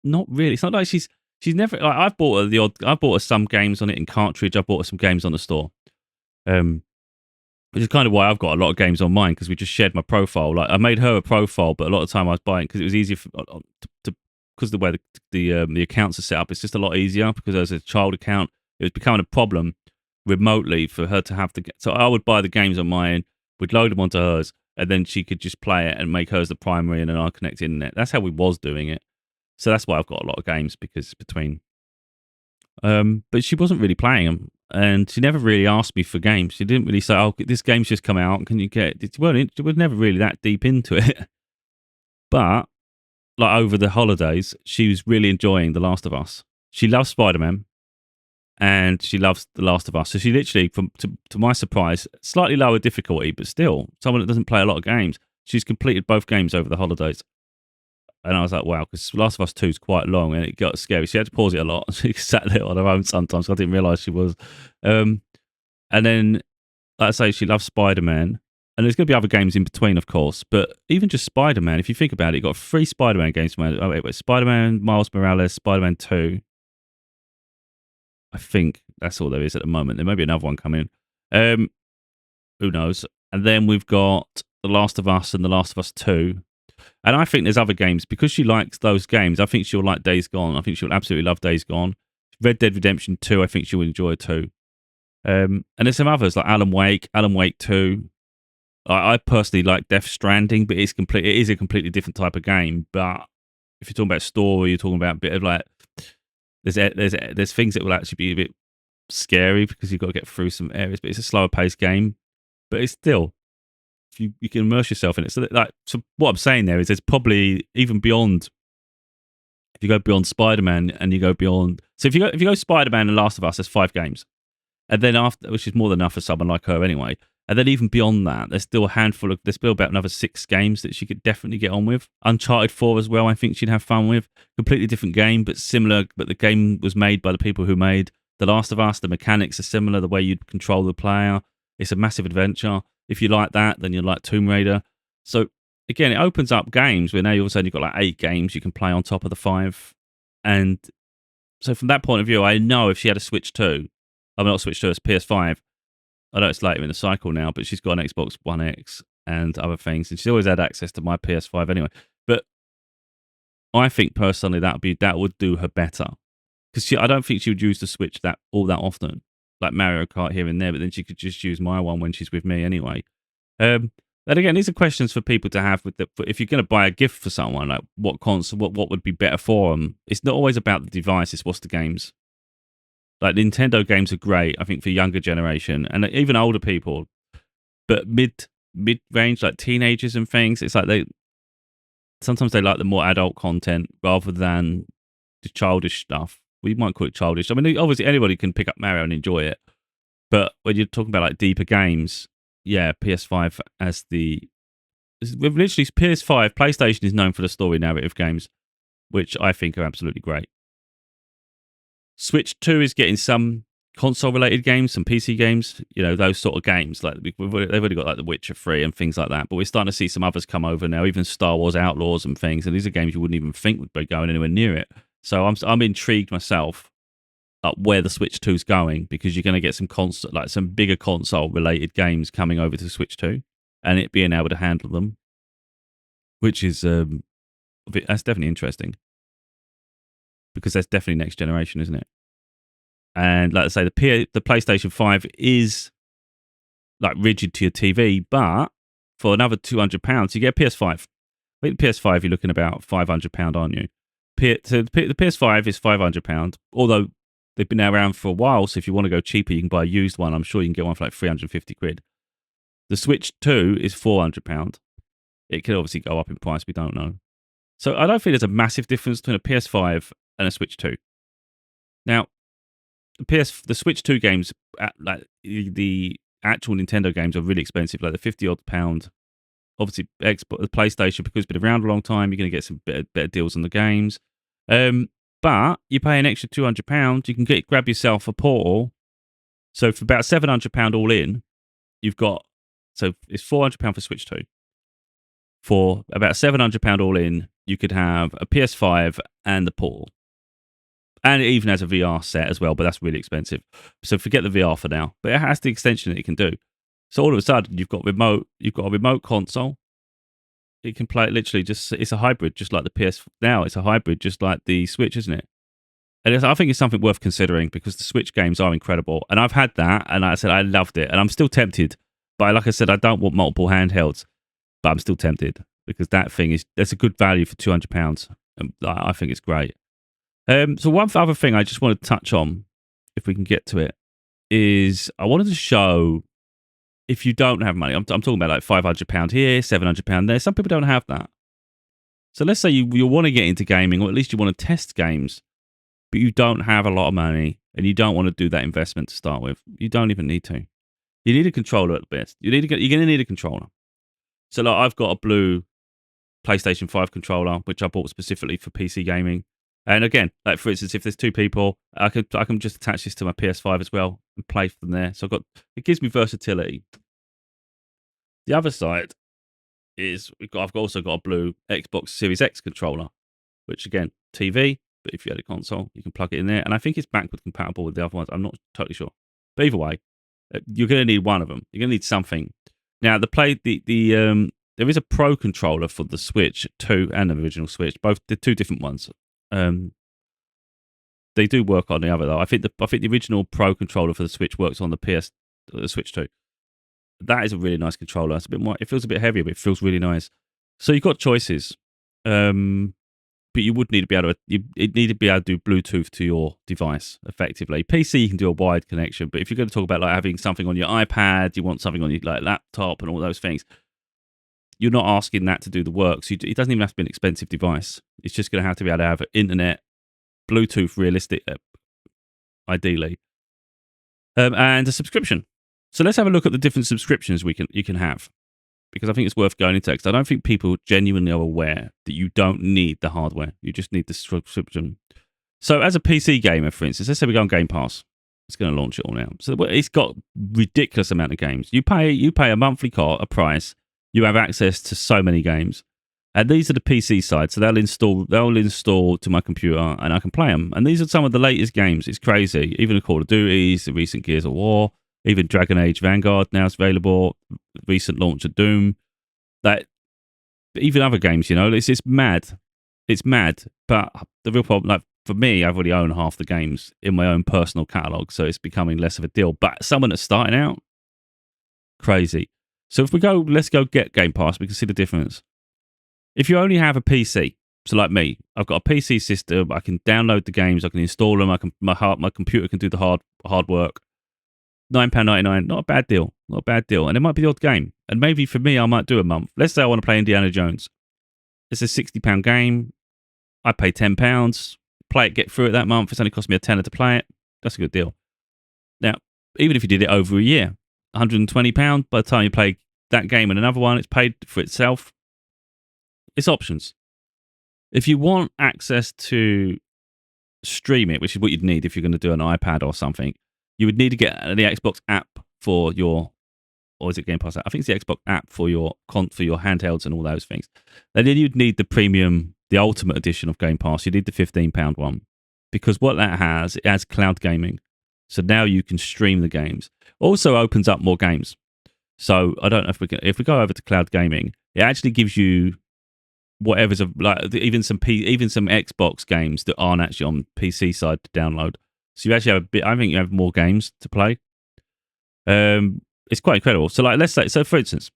not really. It's not like she's never. Like, I bought her some games on it in cartridge. I bought her some games on the store. Which is kind of why I've got a lot of games on mine, because we just shared my profile. Like, I made her a profile, but a lot of the time I was buying because it was easier because the way the accounts are set up. It's just a lot easier because as a child account, it was becoming a problem remotely for her to have to get. So I would buy the games on mine, would load them onto hers, and then she could just play it and make hers the primary, and then I'll connect internet. That's how we was doing it. So that's why I've got a lot of games, because it's between. But she wasn't really playing them, and she never really asked me for games. She didn't really say, "Oh, this game's just come out. Can you get it?" Well, it was never really that deep into it. But like over the holidays, she was really enjoying The Last of Us. She loves Spider-Man, and she loves The Last of Us. So she literally, to my surprise, slightly lower difficulty, but still, someone that doesn't play a lot of games, she's completed both games over the holidays. And I was like, wow, because Last of Us 2 is quite long and it got scary. She had to pause it a lot. She sat there on her own sometimes. So I didn't realise she was. And then, like I say, she loves Spider-Man. And there's going to be other games in between, of course. But even just Spider-Man, if you think about it, you've got 3 Spider-Man games. Spider-Man, Miles Morales, Spider-Man 2. I think that's all there is at the moment. There may be another one coming. Who knows? And then we've got The Last of Us and The Last of Us 2. And I think there's other games, because she likes those games. I think she'll like Days Gone. I think she'll absolutely love Days Gone. Red Dead Redemption 2, I think she'll enjoy too. And there's some others like Alan Wake 2. I personally like Death Stranding, but it is a completely different type of game. But if you're talking about story, you're talking about a bit of like there's things that will actually be a bit scary because you've got to get through some areas. But it's a slower paced game. But it's still, you can immerse yourself in it. So what I'm saying there is there's probably even beyond, if you go beyond Spider-Man and you go beyond, so if you go Spider-Man and Last of Us, there's 5 games. And then after, which is more than enough for someone like her anyway. And then even beyond that, there's still about another 6 games that she could definitely get on with. Uncharted 4 as well, I think she'd have fun with. Completely different game, but similar. But the game was made by the people who made The Last of Us. The mechanics are similar, the way you'd control the player. It's a massive adventure. If you like that, then you'll like Tomb Raider. So again, it opens up games where now all of a sudden you've got like 8 games you can play on top of the 5. And so from that point of view, I know if she had a Switch 2, I'm not Switch 2, it's PS5. I know it's later in the cycle now, but she's got an Xbox One X and other things, and she's always had access to my PS5 anyway. But I think personally that would do her better, because I don't think she would use the Switch that often, like Mario Kart here and there. But then she could just use my one when she's with me anyway. And again, these are questions for people to have if you're going to buy a gift for someone, like what console, what would be better for them. It's not always about the device; it's what's the games. Like Nintendo games are great, I think, for younger generation and even older people. But mid range, like teenagers and things, it's like sometimes they like the more adult content rather than the childish stuff. We might call it childish. I mean, obviously anybody can pick up Mario and enjoy it, but when you're talking about like deeper games, yeah, PS5 as with literally PS5, PlayStation is known for the story narrative games, which I think are absolutely great. Switch 2 is getting some console-related games, some PC games, those sort of games. Like they've already got like The Witcher 3 and things like that. But we're starting to see some others come over now, even Star Wars Outlaws and things. And these are games you wouldn't even think would be going anywhere near it. So I'm intrigued myself at where the Switch 2 is going, because you're going to get some bigger console-related games coming over to Switch 2, and it being able to handle them, which is that's definitely interesting. Because that's definitely next generation, isn't it? And like I say, the PlayStation 5 is like rigid to your TV, but for another £200, you get a PS5. I think the PS5 you're looking about £500, aren't you? So the PS5 is £500, although they've been around for a while. So if you want to go cheaper, you can buy a used one. I'm sure you can get one for like £350. The Switch 2 is £400. It could obviously go up in price. We don't know. So I don't think there's a massive difference between a PS5 and a Switch 2. Now, the Switch 2 games, like the actual Nintendo games, are really expensive, like the 50-odd pound. Obviously, the PlayStation, because it's been around a long time, you're going to get some better deals on the games. But you pay an extra £200, you can grab yourself a Portal. So for about £700 all in, you've got, so it's £400 for Switch 2. For about £700 all in, you could have a PS5 and the Portal. And it even has a VR set as well, but that's really expensive. So forget the VR for now. But it has the extension that it can do. So all of a sudden, you've got a remote console. It can play it literally it's a hybrid, just like the PS now. It's a hybrid, just like the Switch, isn't it? And I think it's something worth considering because the Switch games are incredible. And I've had that, and like I said, I loved it. And I'm still tempted. But like I said, I don't want multiple handhelds, but I'm still tempted because that's a good value for £200. And I think it's great. So one other thing I just want to touch on, if we can get to it, is I wanted to show if you don't have money. I'm talking about like £500 here, £700 there. Some people don't have that. So let's say you want to get into gaming, or at least you want to test games, but you don't have a lot of money and you don't want to do that investment to start with. You don't even need to. You need a controller at best. You're going to need a controller. So like I've got a blue PlayStation 5 controller, which I bought specifically for PC gaming. And again, like for instance, if there's two people, I can just attach this to my PS5 as well and play from there. So it gives me versatility. The other side is I've also got a blue Xbox Series X controller, which again, TV, but if you had a console, you can plug it in there. And I think it's backward compatible with the other ones. I'm not totally sure. But either way, you're going to need one of them. You're going to need something. Now, there is a Pro controller for the Switch 2 and the original Switch. Both the two different ones. They do work on the other though. I think the original Pro controller for the Switch works on the Switch 2. That is a really nice controller. It's a bit more. It feels a bit heavier, but it feels really nice. So you've got choices, but you would need to be able to. You need to be able to do Bluetooth to your device effectively. PC you can do a wired connection, but if you're going to talk about like having something on your iPad, you want something on your like laptop and all those things. You're not asking that to do the work. So it doesn't even have to be an expensive device. It's just going to have to be able to have internet, Bluetooth, realistic, ideally, and a subscription. So let's have a look at the different subscriptions you can have, because I think it's worth going into. Because I don't think people genuinely are aware that you don't need the hardware. You just need the subscription. So as a PC gamer, for instance, let's say we go on Game Pass. It's going to launch it all now. So it's got ridiculous amount of games. You pay a monthly price. You have access to so many games. And these are the PC side, so they'll install to my computer, and I can play them. And these are some of the latest games. It's crazy. Even the Call of Duties, the recent Gears of War, even Dragon Age Vanguard now is available. Recent launch of Doom. Even other games, it's mad. It's mad. But the real problem, like for me, I've already owned half the games in my own personal catalog, so it's becoming less of a deal. But someone that's starting out, crazy. So let's go get Game Pass. We can see the difference. If you only have a PC, so like me, I've got a PC system. I can download the games. I can install them. My computer can do the hard work. £9.99, not a bad deal. Not a bad deal. And it might be the odd game. And maybe for me, I might do a month. Let's say I want to play Indiana Jones. It's a £60 game. I pay £10. Play it, get through it that month. It's only cost me a tenner to play it. That's a good deal. Now, even if you did it over a year, £120, by the time you play that game and another one, it's paid for itself. It's options. If you want access to stream it, which is what you'd need if you're going to do an iPad or something, you would need to get the Xbox app for your, or is it Game Pass app? I think it's the Xbox app for your handhelds and all those things. And then you'd need the premium, the ultimate edition of Game Pass. You need the £15 one, because what that has, it has cloud gaming. So now you can stream the games. Also opens up more games. So I don't know if we go over to cloud gaming, it actually gives you whatever's like even some Xbox games that aren't actually on PC side to download. So you actually have I think you have more games to play. It's quite incredible. So like let's say, so for instance,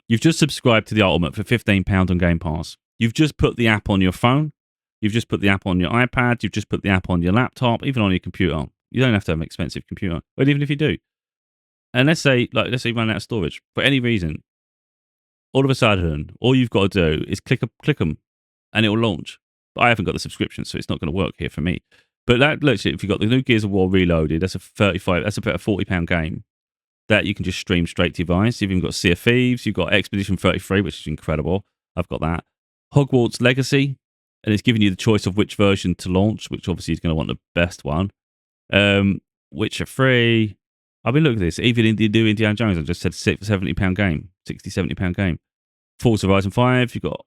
you've just subscribed to the Ultimate for £15 on Game Pass. You've just put the app on your phone. You've just put the app on your iPad. You've just put the app on your laptop, even on your computer. You don't have to have an expensive computer, but even if you do, and let's say you run out of storage for any reason, all of a sudden, all you've got to do is click them, and it will launch. But I haven't got the subscription, so it's not going to work here for me. But that literally, if you've got the new Gears of War Reloaded, that's about a £40 game that you can just stream straight to your device. You've even got Sea of Thieves. You've got Expedition 33, which is incredible. I've got that. Hogwarts Legacy. and it's giving you the choice of which version to launch, which obviously is going to want the best one. Which are free. I mean, look at this. Even in the new Indiana Jones, I just said £70 game, £60-70 game. Forza Horizon 5, you've got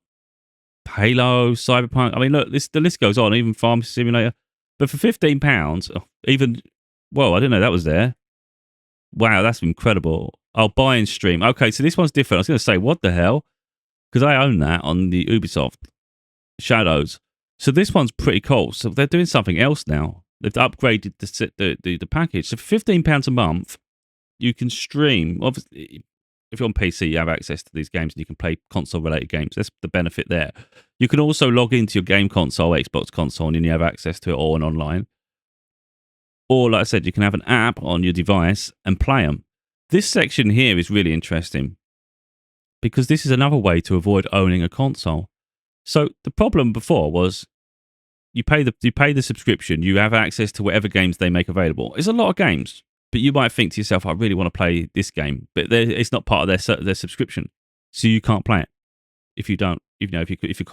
Halo, Cyberpunk. I mean, look, the list goes on, even Farm Simulator. But for £15, even, well, I didn't know that was there. Wow, that's incredible. I'll buy and stream. Okay, so this one's different. I was going to say, what the hell? Because I own that on the Ubisoft Shadows. So this one's pretty cool. So they're doing something else now. They've upgraded the package. So for £15 a month, you can stream. Obviously, if you're on PC, you have access to these games and you can play console-related games. That's the benefit there. You can also log into your game console, Xbox console, and then you have access to it all and online. Or, like I said, you can have an app on your device and play them. This section here is really interesting because this is another way to avoid owning a console. So the problem before was you pay the subscription, you have access to whatever games they make available. It's a lot of games, but you might think to yourself, I really want to play this game, but it's not part of their subscription, so you can't play it if you don't. Even though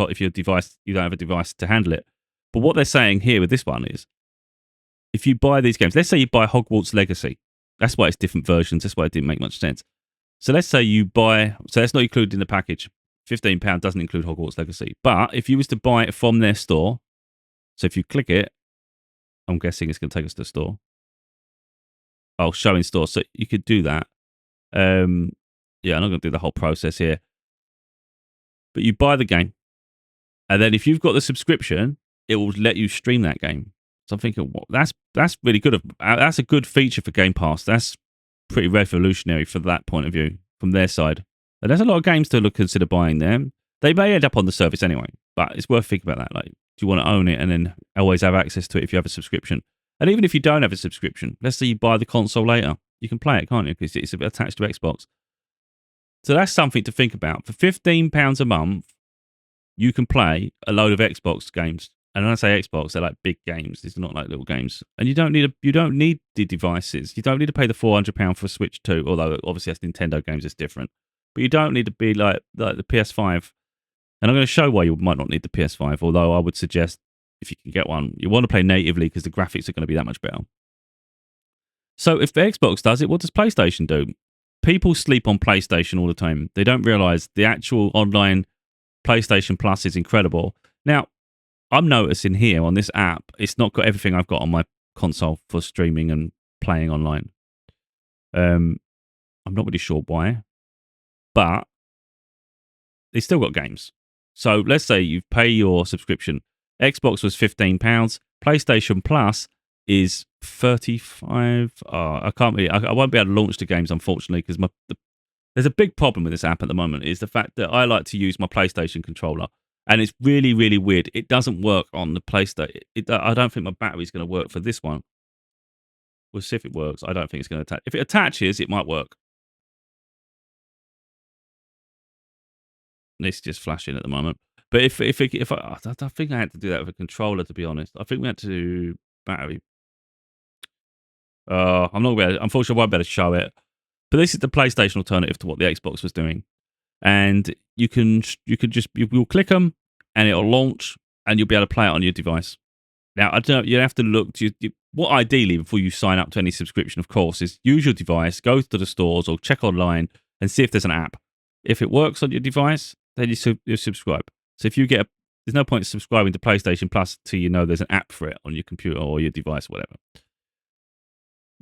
if your device, you don't have a device to handle it. But what they're saying here with this one is, if you buy these games, let's say you buy Hogwarts Legacy. That's why it's different versions. That's why it didn't make much sense. So let's say you buy, so that's not included in the package. £15 doesn't include Hogwarts Legacy. But if you was to buy it from their store, so if you click it, I'm guessing it's going to take us to the store. Oh, show in store. So you could do that. Yeah, I'm not going to do the whole process here. But you buy the game. And then if you've got the subscription, it will let you stream that game. So I'm thinking, well, that's really good. That's a good feature for Game Pass. That's pretty revolutionary for that point of view from their side. And there's a lot of games to consider buying them. They may end up on the service anyway, but it's worth thinking about that. Like, do you want to own it and then always have access to it if you have a subscription? And even if you don't have a subscription, let's say you buy the console later, you can play it, can't you? Because it's attached to Xbox. So that's something to think about. For £15 a month, you can play a load of Xbox games. And when I say Xbox, they're like big games. These are not like little games. And you don't need the devices. You don't need to pay the £400 for a Switch 2, although obviously that's Nintendo games, it's different. But you don't need to be like the PS5. And I'm going to show why you might not need the PS5, although I would suggest if you can get one, you want to play natively because the graphics are going to be that much better. So if the Xbox does it, what does PlayStation do? People sleep on PlayStation all the time. They don't realize the actual online PlayStation Plus is incredible. Now, I'm noticing here on this app, it's not got everything I've got on my console for streaming and playing online. I'm not really sure why, but they still got games. So let's say you pay your subscription. Xbox was £15. PlayStation Plus is £35. I can't really. I won't be able to launch the games, unfortunately, because there's a big problem with this app at the moment. Is the fact that I like to use my PlayStation controller, and it's really, really weird. It doesn't work on the PlayStation. I don't think my battery's going to work for this one. We'll see if it works. I don't think it's going to attach. If it attaches, it might work. It's just flashing at the moment. But if I think I had to do that with a controller, to be honest. I think we had to do battery. I'm not going to, unfortunately, I won't be able to show it. But this is the PlayStation alternative to what the Xbox was doing. And you'll click them and it'll launch and you'll be able to play it on your device. Now, I don't know, you have to look what ideally before you sign up to any subscription, of course, is use your device, go to the stores or check online and see if there's an app. If it works on your device, then you subscribe. So if you there's no point subscribing to PlayStation Plus till you know there's an app for it on your computer or your device, or whatever.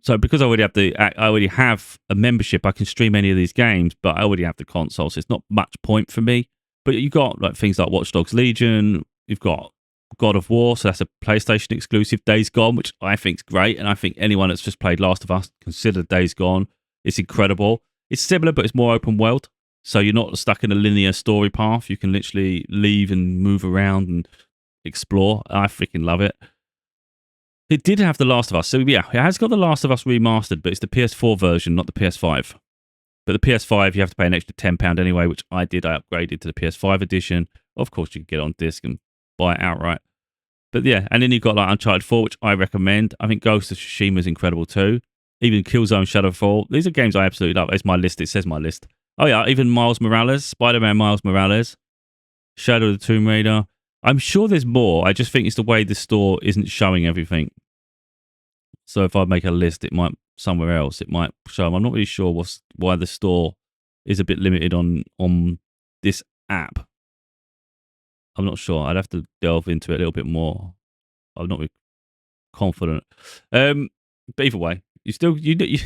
So because I already have a membership, I can stream any of these games, but I already have the console, so it's not much point for me. But you got like things like Watch Dogs Legion, you've got God of War, so that's a PlayStation exclusive, Days Gone, which I think is great, and I think anyone that's just played Last of Us, consider Days Gone. It's incredible. It's similar, but it's more open world. So you're not stuck in a linear story path. You can literally leave and move around and explore. I freaking love it. It did have The Last of Us. So yeah, it has got The Last of Us remastered, but it's the PS4 version, not the PS5. But the PS5, you have to pay an extra £10 anyway, which I did. I upgraded to the PS5 edition. Of course, you can get it on disc and buy it outright. But yeah, and then you've got like Uncharted 4, which I recommend. I think Ghost of Tsushima is incredible too. Even Killzone Shadowfall. These are games I absolutely love. It's my list. It says my list. Oh yeah, even Miles Morales, Spider-Man Miles Morales, Shadow of the Tomb Raider. I'm sure there's more. I just think it's the way the store isn't showing everything. So if I make a list, it might somewhere else. It might show 'em. I'm not really sure why the store is a bit limited on this app. I'm not sure. I'd have to delve into it a little bit more. I'm not really confident. But either way, you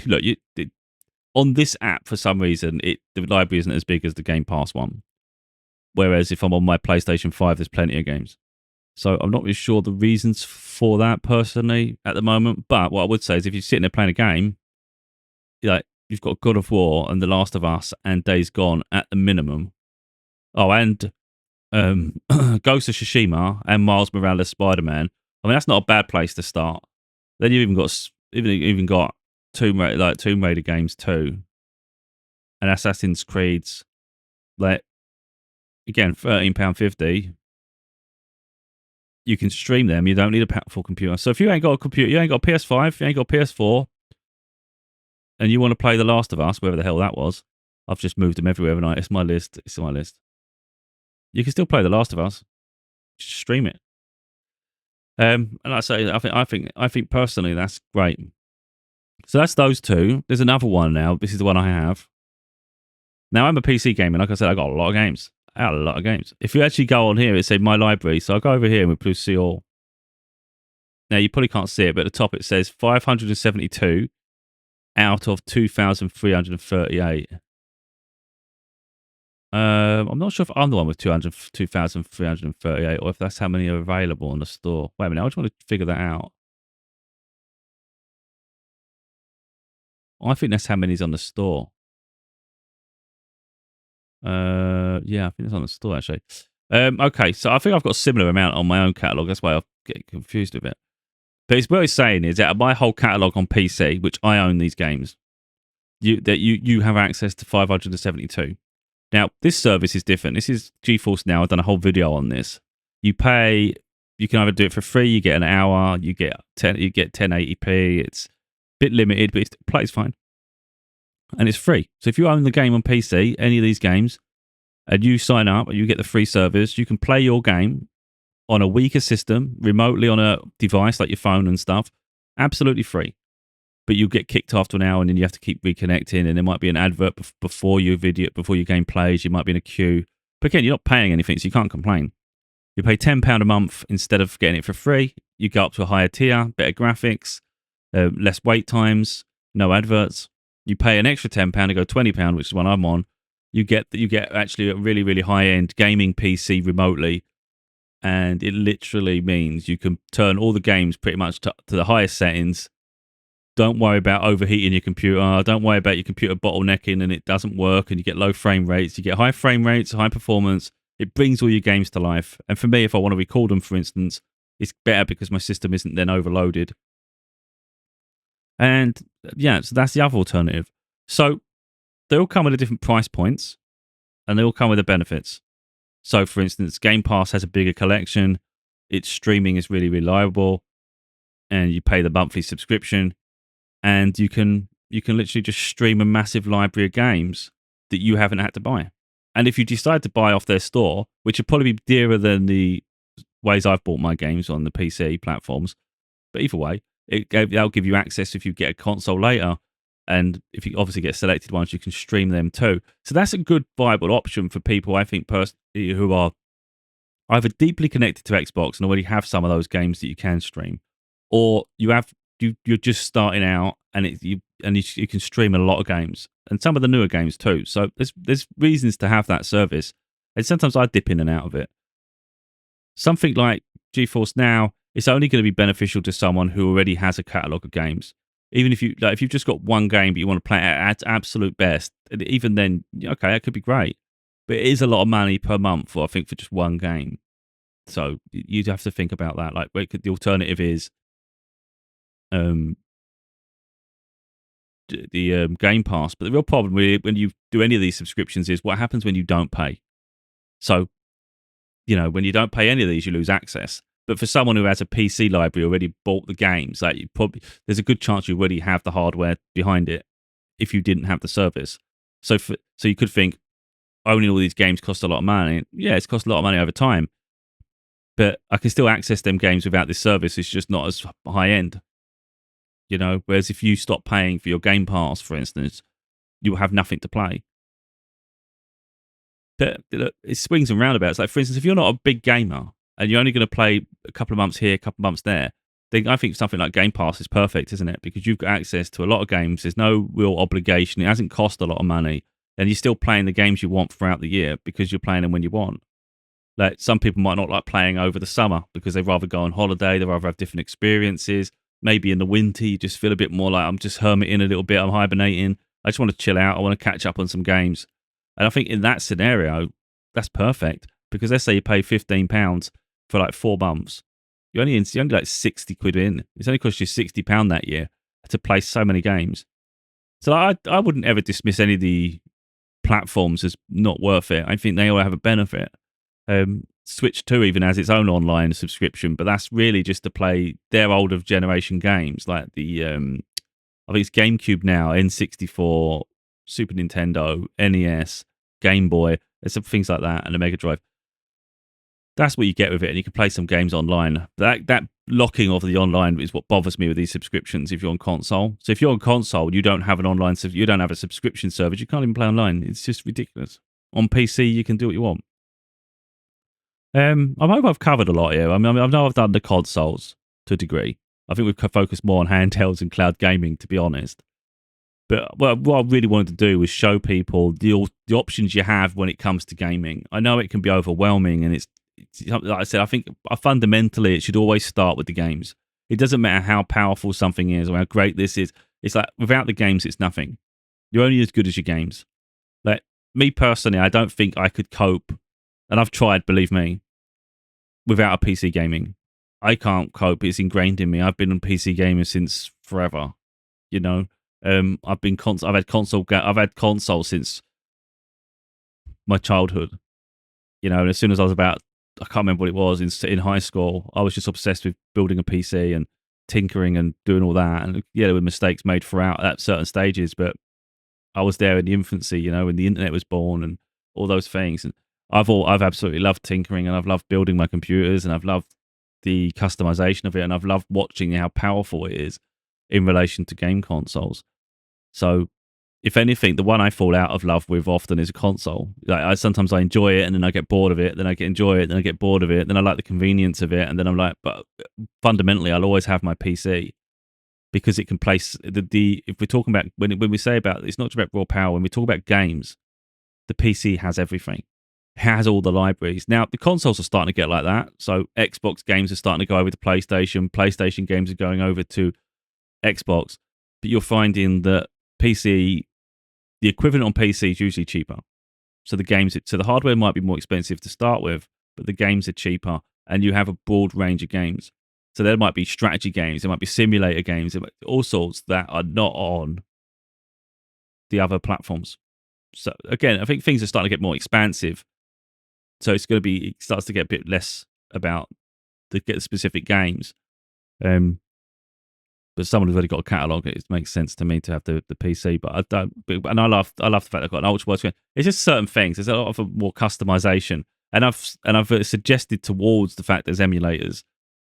look on this app for some reason the library isn't as big as the Game Pass one. Whereas if I'm on my PlayStation 5, there's plenty of games. So I'm not really sure the reasons for that personally at the moment. But what I would say is if you're sitting there playing a game, like you've got God of War and The Last of Us and Days Gone at the minimum. Oh, and Ghost of Tsushima and Miles Morales Spider-Man. I mean, that's not a bad place to start. Then you've even got Tomb Raider games too, and Assassin's Creeds. Like again, £13.50. You can stream them. You don't need a powerful computer. So if you ain't got a computer, you ain't got a PS5, you ain't got a PS4, and you want to play The Last of Us, wherever the hell that was. I've just moved them everywhere, haven't I? It's my list. It's my list. You can still play The Last of Us. Just stream it. And like I say, I think personally that's great. So that's those two. There's another one now. This is the one I have. Now I'm a PC gamer. Like I said, I got a lot of games. I had a lot of games. If you actually go on here, it says my library. So I'll go over here and we'll see all. Now you probably can't see it, but at the top it says 572 out of 2,338. I'm not sure if I'm the one with 2,338 or if that's how many are available on the store. Wait a minute, I just want to figure that out. I think that's how many's on the store. Yeah, I think it's on the store actually. Okay, so I think I've got a similar amount on my own catalogue. That's why I get confused with it. But what it's saying is that my whole catalogue on PC, which I own these games, you have access to 572. Now, this service is different. This is GeForce Now. I've done a whole video on this. You pay. You can either do it for free. You get an hour. You get 1080p. It's a bit limited, but it plays fine, and it's free. So if you own the game on PC, any of these games, and you sign up and you get the free service, you can play your game on a weaker system, remotely on a device like your phone and stuff, absolutely free. But you get kicked after an hour and then you have to keep reconnecting, and there might be an advert before your game plays. You might be in a queue. But again, you're not paying anything, so you can't complain. You pay £10 a month instead of getting it for free. You go up to a higher tier, better graphics, less wait times, no adverts. You pay an extra £10 to go £20, which is one I'm on. You get actually a really, really high-end gaming PC remotely, and it literally means you can turn all the games pretty much to the highest settings. Don't worry about overheating your computer. Don't worry about your computer bottlenecking and it doesn't work and you get low frame rates. You get high frame rates, high performance. It brings all your games to life. And for me, if I want to record them, for instance, it's better because my system isn't then overloaded. And yeah, so that's the other alternative. So they all come with different price points and they all come with the benefits. So for instance, Game Pass has a bigger collection. Its streaming is really reliable, and you pay the monthly subscription, and you can literally just stream a massive library of games that you haven't had to buy. And if you decide to buy off their store, which would probably be dearer than the ways I've bought my games on the PC platforms, but either way, that'll give you access if you get a console later. And if you obviously get selected ones, you can stream them too. So that's a good viable option for people, I think, personally, who are either deeply connected to Xbox and already have some of those games that you can stream, or you're just starting out and you can stream a lot of games and some of the newer games too. So there's reasons to have that service. And sometimes I dip in and out of it. Something like GeForce Now is only going to be beneficial to someone who already has a catalog of games. Even if if you've just got one game but you want to play it at absolute best, even then, okay, that could be great. But it is a lot of money per month, I think, for just one game. So you'd have to think about that. Like, the alternative is the Game Pass. But the real problem when you do any of these subscriptions is what happens when you don't pay. So, when you don't pay any of these, you lose access. But for someone who has a PC library already bought the games, like there's a good chance you already have the hardware behind it if you didn't have the service. So you could think owning all these games cost a lot of money. Yeah, it's cost a lot of money over time. but I can still access them games without this service. It's just not as high end, you know. Whereas if you stop paying for your Game Pass, for instance, you will have nothing to play. But look, it swings and roundabouts. Like, for instance, if you're not a big gamer and you're only going to play a couple of months here, a couple of months there, then I think something like Game Pass is perfect, isn't it? Because you've got access to a lot of games. There's no real obligation. It hasn't cost a lot of money. And you're still playing the games you want throughout the year because you're playing them when you want. Like, some people might not like playing over the summer because they'd rather go on holiday. They'd rather have different experiences. Maybe in the winter, you just feel a bit more like, I'm just hermiting a little bit. I'm hibernating. I just want to chill out. I want to catch up on some games. And I think in that scenario, that's perfect. Because let's say you pay £15 for like 4 months. You're only like 60 quid in. It's only cost you £60 that year to play so many games. So I wouldn't ever dismiss any of the platforms as not worth it. I think they all have a benefit. Switch 2 even has its own online subscription, but that's really just to play their older generation games, like the I think it's GameCube now, N64, Super Nintendo, NES, Game Boy. There's some things like that, and the Mega Drive. That's what you get with it, and you can play some games online. That locking of the online is what bothers me with these subscriptions. If you're on console, so if you're on console, you don't have an online, you don't have a subscription service. You can't even play online. It's just ridiculous. On PC, you can do what you want. I hope I've covered a lot here. I mean, I know I've done the consoles to a degree. I think we've focused more on handhelds and cloud gaming, to be honest. But what I really wanted to do was show people the options you have when it comes to gaming. I know it can be overwhelming, and it's like I said, I think fundamentally it should always start with the games. It doesn't matter how powerful something is or how great this is. It's like, without the games, it's nothing. You're only as good as your games. Like, me personally, I don't think I could cope, and I've tried, believe me, without a PC gaming. I can't cope. It's ingrained in me. I've been a PC gamer since forever. You know, I've had console since my childhood. You know, and as soon as I was about, I can't remember what it was, in high school, I was just obsessed with building a PC and tinkering and doing all that. And yeah, there were mistakes made throughout at certain stages, but I was there in the infancy, you know, when the internet was born and all those things. And I've absolutely loved tinkering, and I've loved building my computers, and I've loved the customization of it, and I've loved watching how powerful it is in relation to game consoles. So, if anything, the one I fall out of love with often is a console. Like, sometimes I enjoy it, and then I get bored of it. Then I enjoy it, then I get bored of it. Then I like the convenience of it, and then I'm like, but fundamentally, I'll always have my PC because it can place the. If we're talking about when we say about, it's not just about raw power. When we talk about games, the PC has everything. It has all the libraries. Now, the consoles are starting to get like that. So Xbox games are starting to go over to PlayStation. PlayStation games are going over to Xbox. But you're finding that PC, the equivalent on PC is usually cheaper. So the hardware might be more expensive to start with, but the games are cheaper, and you have a broad range of games. So there might be strategy games, there might be simulator games, all sorts that are not on the other platforms. So again, I think things are starting to get more expansive. So it starts to get a bit less about the specific games. But someone who's already got a catalogue, it makes sense to me to have the PC. But I don't. And I love the fact I've got an ultra wide screen. It's just certain things. There's a lot of more customization, and I've suggested towards the fact there's emulators.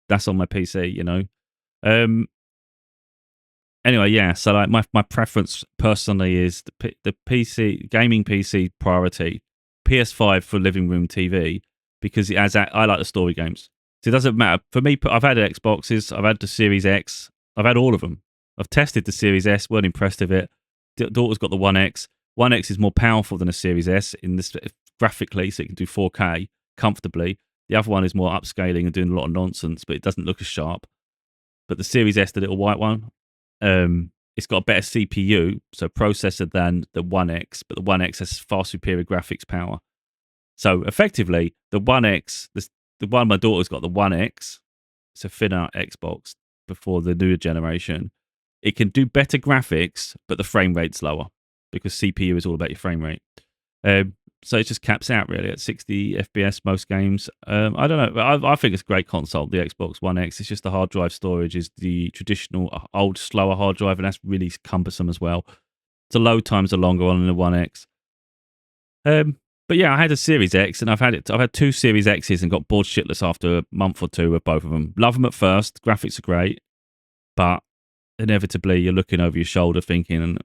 That's on my PC, you know. Anyway, yeah. So like my preference personally is the PC gaming PC priority. PS5 for living room TV, because I like the story games. So it doesn't matter for me. I've had Xboxes, I've had the Series X, I've had all of them. I've tested the Series S, weren't impressed with it. Daughter's got the One X. One X is more powerful than a Series S in this graphically, so it can do 4K comfortably. The other one is more upscaling and doing a lot of nonsense, but it doesn't look as sharp. But the Series S, the little white one, it's got a better CPU, so processor than the One X, but the One X has far superior graphics power. So effectively, the One X, the one my daughter's got, the One X, it's a thinner Xbox before the newer generation. It can do better graphics, but the frame rate's lower because CPU is all about your frame rate. So it just caps out really at 60 FPS most games. I don't know. I think it's a great console, the Xbox One X. It's just the hard drive storage is the traditional old, slower hard drive, and that's really cumbersome as well. The load times are longer on the One X. But yeah, I had a Series X, and I've had two Series X's and got bored shitless after a month or two of both of them. Love them at first, graphics are great, but inevitably you're looking over your shoulder thinking, and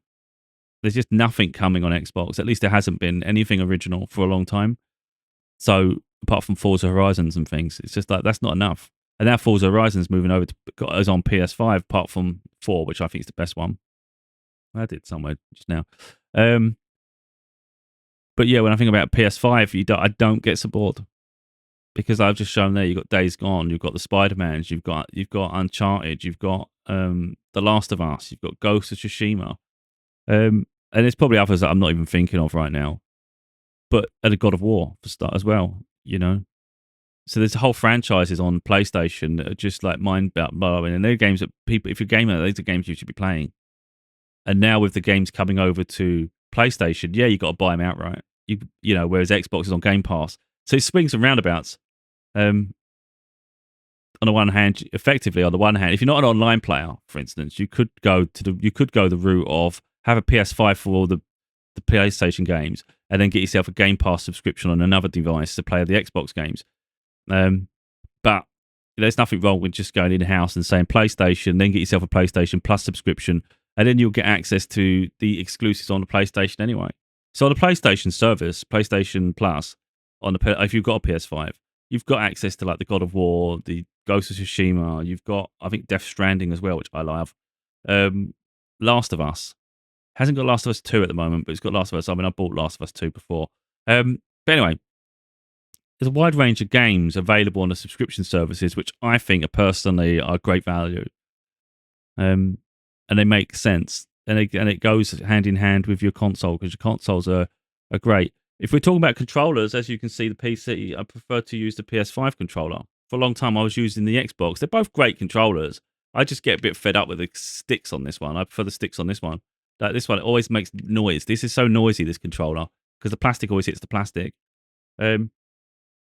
there's just nothing coming on Xbox. At least there hasn't been anything original for a long time. So apart from Forza Horizons and things, it's just like that's not enough. And now Forza Horizons moving over to is on PS5, apart from 4, which I think is the best one. I did somewhere just now. Um, but yeah, when I think about PS5, I don't get so bored because I've just shown there. You've got Days Gone, you've got the Spider-Mans, you've got Uncharted, you've got The Last of Us, you've got Ghost of Tsushima, and there's probably others that I'm not even thinking of right now. But and a God of War for start as well, you know. So there's whole franchises on PlayStation that are just like mind blowing, and they're games that people, if you're a gamer, these are games you should be playing. And now with the games coming over to PlayStation, yeah, you got to buy them outright. You know, whereas Xbox is on Game Pass, so it swings and roundabouts. Um, on the one hand, effectively, on the one hand, if you're not an online player, for instance, you could go the route of have a PS5 for all the PlayStation games, and then get yourself a Game Pass subscription on another device to play the Xbox games. But there's nothing wrong with just going in house and saying PlayStation, then get yourself a PlayStation Plus subscription, and then you'll get access to the exclusives on the PlayStation anyway. So on the PlayStation service, PlayStation Plus, if you've got a PS5, you've got access to like the God of War, the Ghost of Tsushima. You've got, I think, Death Stranding as well, which I love. Last of Us hasn't got Last of Us 2 at the moment, but it's got Last of Us. I mean, I bought Last of Us 2 before. But anyway, there's a wide range of games available on the subscription services, which I think personally are great value. And they make sense. And it goes hand in hand with your console because your consoles are great. If we're talking about controllers, as you can see, the PC, I prefer to use the PS5 controller. For a long time, I was using the Xbox. They're both great controllers. I just get a bit fed up with the sticks on this one. I prefer the sticks on this one. Like this one, it always makes noise. This is so noisy, this controller, because the plastic always hits the plastic. And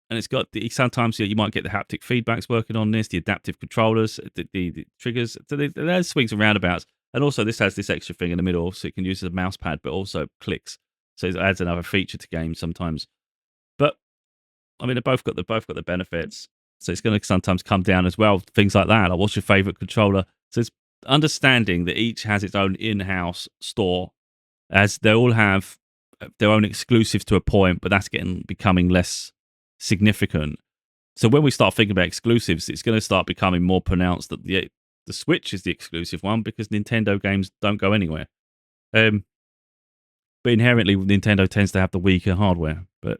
it's got sometimes you might get the haptic feedbacks working on this, the adaptive controllers, the triggers. So there's swings and roundabouts. And also, this has this extra thing in the middle, so it can use as a mouse pad, but also clicks. So it adds another feature to games sometimes. But I mean, they've both got the benefits. So it's going to sometimes come down as well. Things like that. Like, what's your favorite controller? So it's understanding that each has its own in-house store, as they all have their own exclusives to a point, but that's becoming less significant. So when we start thinking about exclusives, it's going to start becoming more pronounced that the Switch is the exclusive one because Nintendo games don't go anywhere. But inherently, Nintendo tends to have the weaker hardware. But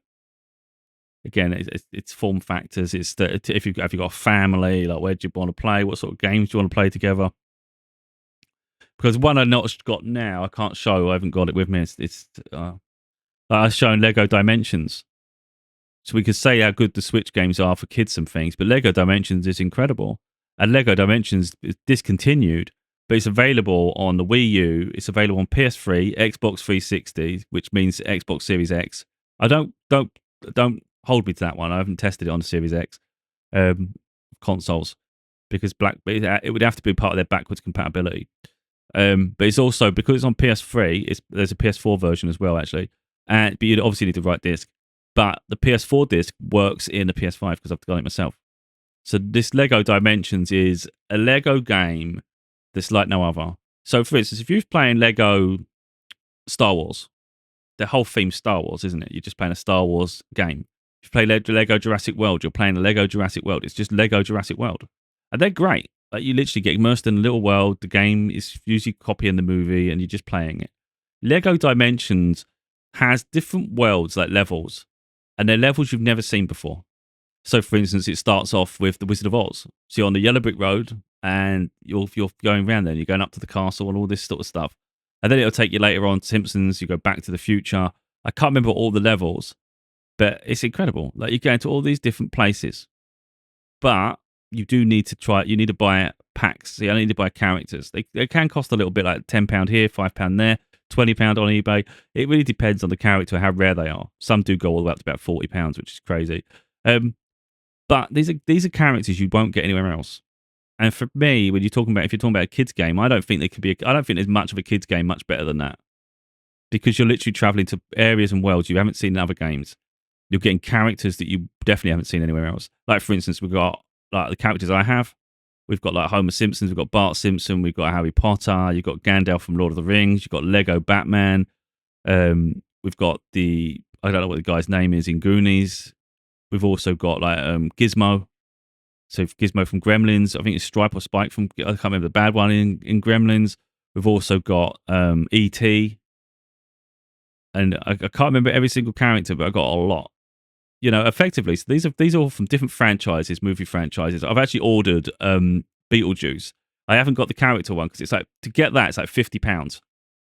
again, it's form factors. It's if you've got a family, like where do you want to play? What sort of games do you want to play together? Because one I've not got now, I can't show. I haven't got it with me. I've shown Lego Dimensions. So we could say how good the Switch games are for kids and things, but Lego Dimensions is incredible. And Lego Dimensions is discontinued, but it's available on the Wii U. It's available on PS3, Xbox 360, which means Xbox Series X. I don't hold me to that one. I haven't tested it on the Series X consoles because it would have to be part of their backwards compatibility. But it's also because it's on PS3. There's a PS4 version as well, actually, but you'd obviously need the right disc. But the PS4 disc works in the PS5 because I've got it myself. So this Lego Dimensions is a Lego game that's like no other. So for instance, if you're playing Lego Star Wars, the whole theme's Star Wars, isn't it? You're just playing a Star Wars game. If you play Lego Jurassic World, you're playing a Lego Jurassic World. It's just Lego Jurassic World. And they're great. Like you literally get immersed in a little world. The game is usually copying the movie and you're just playing it. Lego Dimensions has different worlds, like levels. And they're levels you've never seen before. So, for instance, it starts off with the Wizard of Oz. So you're on the Yellow Brick Road, and you're going around there. And you're going up to the castle and all this sort of stuff. And then it'll take you later on to Simpsons. You go back to the future. I can't remember all the levels, but it's incredible. Like you go into all these different places, but you do need to try. You need to buy packs. So you only need to buy characters. They can cost a little bit, like £10 here, £5 there. £20 on eBay. It really depends on the character, how rare they are. Some do go all the way up to about £40, which is crazy. But these are characters you won't get anywhere else. And for me, if you're talking about a kids game, I don't think there's much of a kids game much better than that. because you're literally traveling to areas and worlds you haven't seen in other games. You're getting characters that you definitely haven't seen anywhere else. Like, for instance, we've got like the characters I have. We've got like Homer Simpson, we've got Bart Simpson, we've got Harry Potter, you've got Gandalf from Lord of the Rings, you've got Lego Batman, we've got I don't know what the guy's name is in Goonies. We've also got like Gizmo. So Gizmo from Gremlins. I think it's Stripe or Spike from, I can't remember the bad one in Gremlins. We've also got E.T. And I can't remember every single character, but I got a lot. Effectively, so these are all from different franchises, movie franchises. I've actually ordered Beetlejuice. I haven't got the character one because it's like, to get that, it's like £50.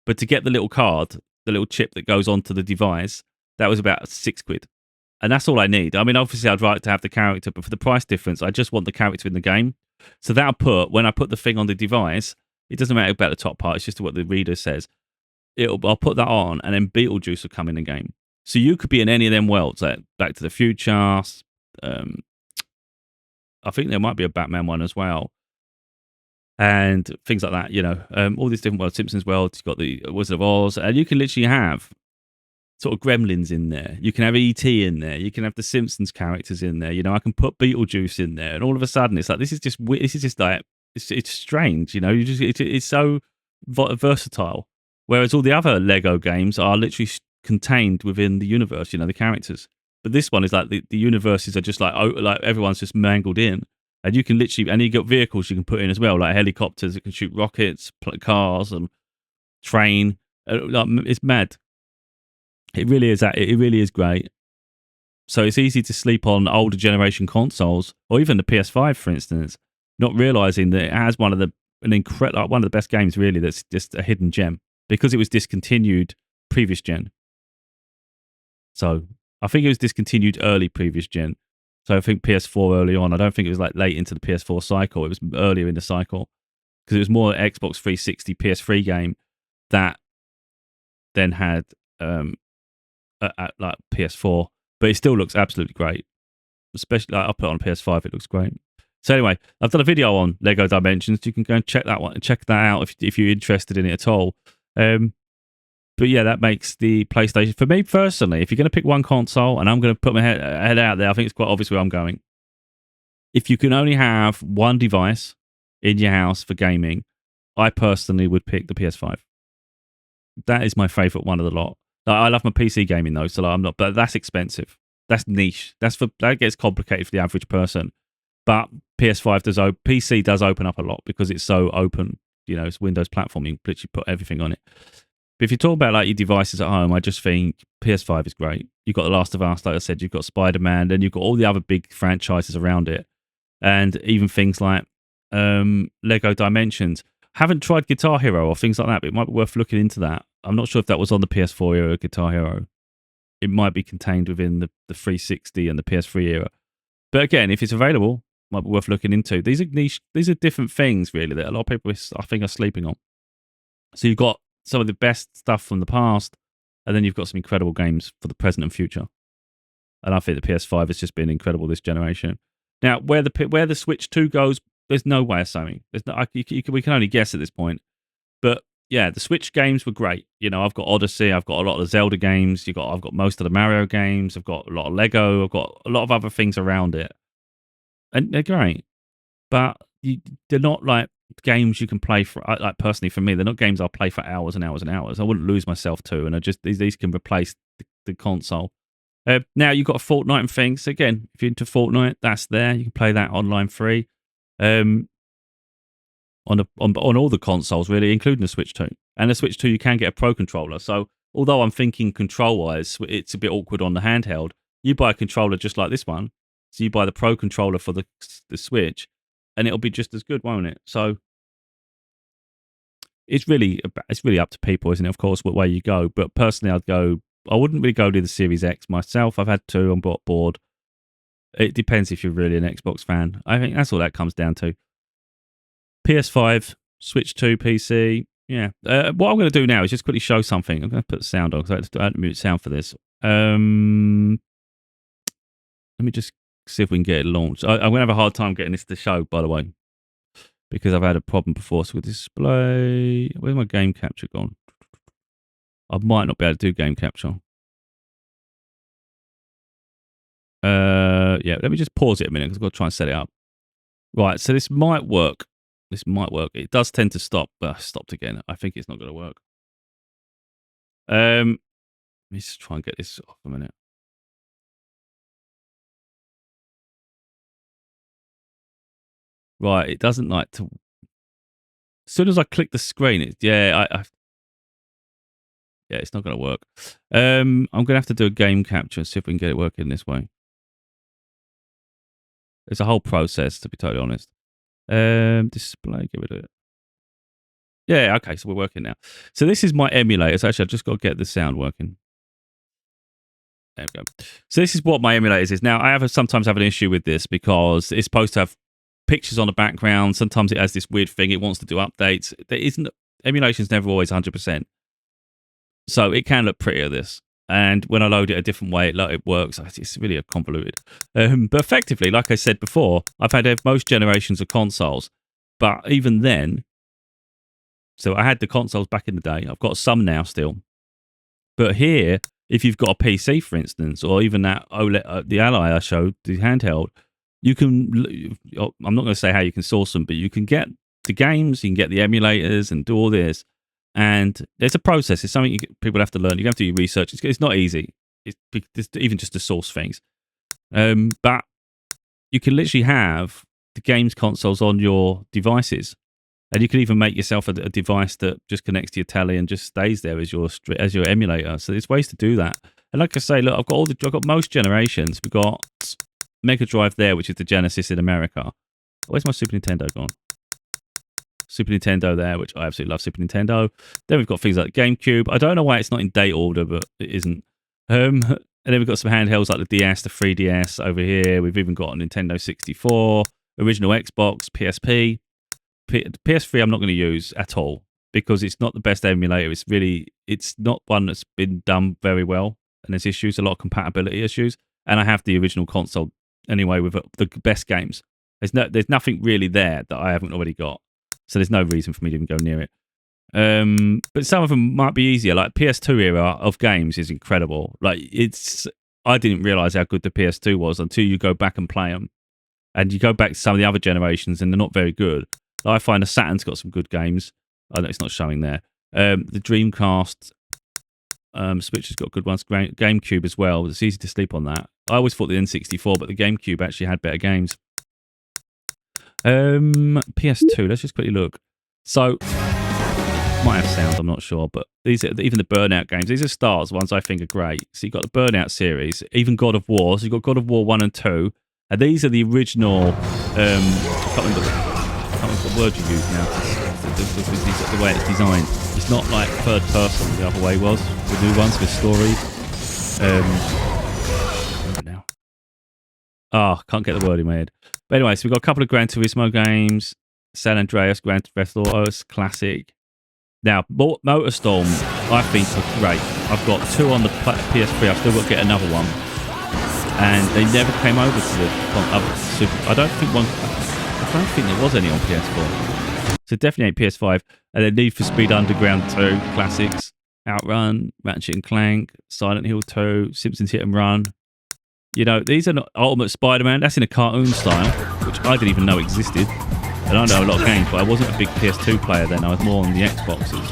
But to get the little card, the little chip that goes onto the device, that was about £6. And that's all I need. I mean, obviously, I'd like to have the character, but for the price difference, I just want the character in the game. So when I put the thing on the device, it doesn't matter about the top part, it's just what the reader says. I'll put that on, and then Beetlejuice will come in the game. So you could be in any of them worlds, like Back to the Future. I think there might be a Batman one as well, and things like that. All these different worlds. Simpsons world. You've got the Wizard of Oz, and you can literally have sort of Gremlins in there. You can have E.T. in there. You can have the Simpsons characters in there. I can put Beetlejuice in there, and all of a sudden, it's like this is just like it's strange. It's so versatile. Whereas all the other Lego games are literally contained within the universe. The characters. But this one is like the universes are just like everyone's just mangled in, and you can literally, and you got vehicles you can put in as well, like helicopters that can shoot rockets, cars, and train. It's mad. It really is that. It really is great. So it's easy to sleep on older generation consoles, or even the PS5, for instance, not realizing that it has one of the best games, really. That's just a hidden gem because it was discontinued previous gen. So I think it was discontinued early previous gen. So I think PS4 early on. I don't think it was like late into the PS4 cycle. It was earlier in the cycle because it was more Xbox 360 PS3 game that then had like PS4, but it still looks absolutely great. Especially, like, I'll put it on PS5. It looks great. So anyway, I've done a video on Lego Dimensions. You can go and check that out if you're interested in it at all. But yeah, that makes the PlayStation, for me personally, if you're going to pick one console, and I'm going to put my head out there, I think it's quite obvious where I'm going. If you can only have one device in your house for gaming, I personally would pick the PS5. That is my favourite one of the lot. I love my PC gaming though, so I'm not. But that's expensive. That's niche. That gets complicated for the average person. But PC does open up a lot because it's so open. It's Windows platform. You can literally put everything on it. But if you talk about like your devices at home, I just think PS5 is great. You've got The Last of Us, like I said. You've got Spider-Man, then you've got all the other big franchises around it, and even things like Lego Dimensions. Haven't tried Guitar Hero or things like that, but it might be worth looking into that. I'm not sure if that was on the PS4 era, Guitar Hero. It might be contained within the 360 and the PS3 era. But again, if it's available, it might be worth looking into. These are niche. These are different things, really, that a lot of people, I think, are sleeping on. So you've got some of the best stuff from the past, and then you've got some incredible games for the present and future. And I think the PS5 has just been incredible this generation. Now, where the Switch 2 goes, there's no way of saying. We can only guess at this point. But yeah, the Switch games were great. I've got Odyssey, I've got a lot of Zelda games, I've got most of the Mario games, I've got a lot of Lego, I've got a lot of other things around it, and they're great. But they're not like games you can play for. Like, personally, for me, they're not games I'll play for hours and hours and hours. I wouldn't lose myself to, and these can replace the console. Now you've got Fortnite and things. Again, if you're into Fortnite, that's there. You can play that online free. On all the consoles, really, including the Switch 2. And the Switch 2, you can get a Pro controller. So although I'm thinking control-wise, it's a bit awkward on the handheld, you buy a controller just like this one. So you buy the Pro controller for the Switch, and it'll be just as good, won't it? So it's really up to people, isn't it? Of course, what way you go. But personally, I wouldn't really go to the Series X myself. I've had two, I'm bored. It depends if you're really an Xbox fan. I think that's all that comes down to. PS5, Switch 2, PC. Yeah. What I'm going to do now is just quickly show something. I'm going to put the sound on because I had to mute sound for this. Let me just see if we can get it launched. I'm going to have a hard time getting this to show, by the way, because I've had a problem before. So with display, where's my game capture gone? I might not be able to do game capture. Yeah, let me just pause it a minute because I've got to try and set it up. Right, so this might work. This might work. It does tend to stop, but I stopped again. I think it's not going to work. Let me just try and get this off a minute. Right, it doesn't like to. As soon as I click the screen, yeah, it's not going to work. I'm going to have to do a game capture and see if we can get it working this way. It's a whole process, to be totally honest. Display, get rid of it. Yeah, okay, so we're working now. So this is my emulator. So actually, I've just got to get the sound working. There we go. So this is what my emulators is. Now, I sometimes have an issue with this because it's supposed to have pictures on the background. Sometimes it has this weird thing. It wants to do updates. Emulation's never always 100%. So it can look prettier, this. And when I load it a different way, it works. It's really convoluted. But effectively, like I said before, I've had most generations of consoles. But even then, so I had the consoles back in the day. I've got some now still. But here, if you've got a PC, for instance, or even that OLED, the Ally I showed, the handheld, you can, I'm not going to say how you can source them, but you can get the games, you can get the emulators and do all this. And there's a process. It's something people have to learn. You have to do research. It's not easy. It's even just to source things. But you can literally have the games consoles on your devices. And you can even make yourself a device that just connects to your telly and just stays there as your emulator. So there's ways to do that. And like I say, look, I've got most generations. We've got Mega Drive there, which is the Genesis in America. Where's my Super Nintendo gone? Super Nintendo there, which I absolutely love Super Nintendo. Then we've got things like GameCube. I don't know why it's not in date order, but it isn't. And then we've got some handhelds like the DS, the 3DS over here. We've even got a Nintendo 64, original Xbox, PSP. PS3 I'm not going to use at all because it's not the best emulator. It's not one that's been done very well, and there's a lot of compatibility issues. And I have the original console anyway with the best games. There's nothing really there that I haven't already got. So there's no reason for me to even go near it. But some of them might be easier. Like PS2 era of games is incredible. I didn't realize how good the PS2 was until you go back and play them. And you go back to some of the other generations and they're not very good. I find the Saturn's got some good games. I know it's not showing there. The Dreamcast, Switch has got good ones. GameCube as well. It's easy to sleep on that. I always thought the N64, but the GameCube actually had better games. PS2, let's just quickly look. So, might have sound, I'm not sure, but these are even the Burnout games. These are stars, ones I think are great. So you've got the Burnout series, even God of War. So you've got God of War 1 and 2. And these are the original, I can't remember what word you use now. The way it's designed. It's not like third person the other way was. The new ones with stories. Now. Oh, can't get the word in my head. But anyway, so we've got a couple of Gran Turismo games. San Andreas, Gran Theft Auto, classic. Now, Motorstorm, I think, are great. I've got 2 on the PS3. I've still got to get another one. And they never came over to the other Super. I don't think there was any on PS4. So definitely ain't PS5. And then Need for Speed Underground 2, classics. Outrun, Ratchet and Clank, Silent Hill 2, Simpsons Hit and Run. You know, these are not Ultimate Spider-Man. That's in a cartoon style, which I didn't even know existed. And I know a lot of games, but I wasn't a big PS2 player then. I was more on the Xboxes.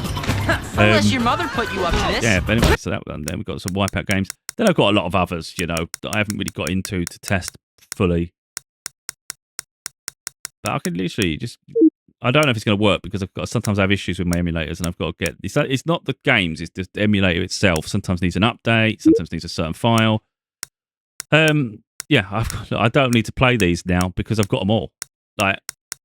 Unless your mother put you up to this. Yeah, but anyway, so that one. Then we've got some Wipeout games. Then I've got a lot of others, you know, that I haven't really got into to test fully. But I can literally just... I don't know if it's going to work because sometimes I have issues with my emulators and I've got to get... It's not the games, it's just the emulator itself. Sometimes needs an update, sometimes needs a certain file. Yeah, I don't need to play these now because I've got them all. Like,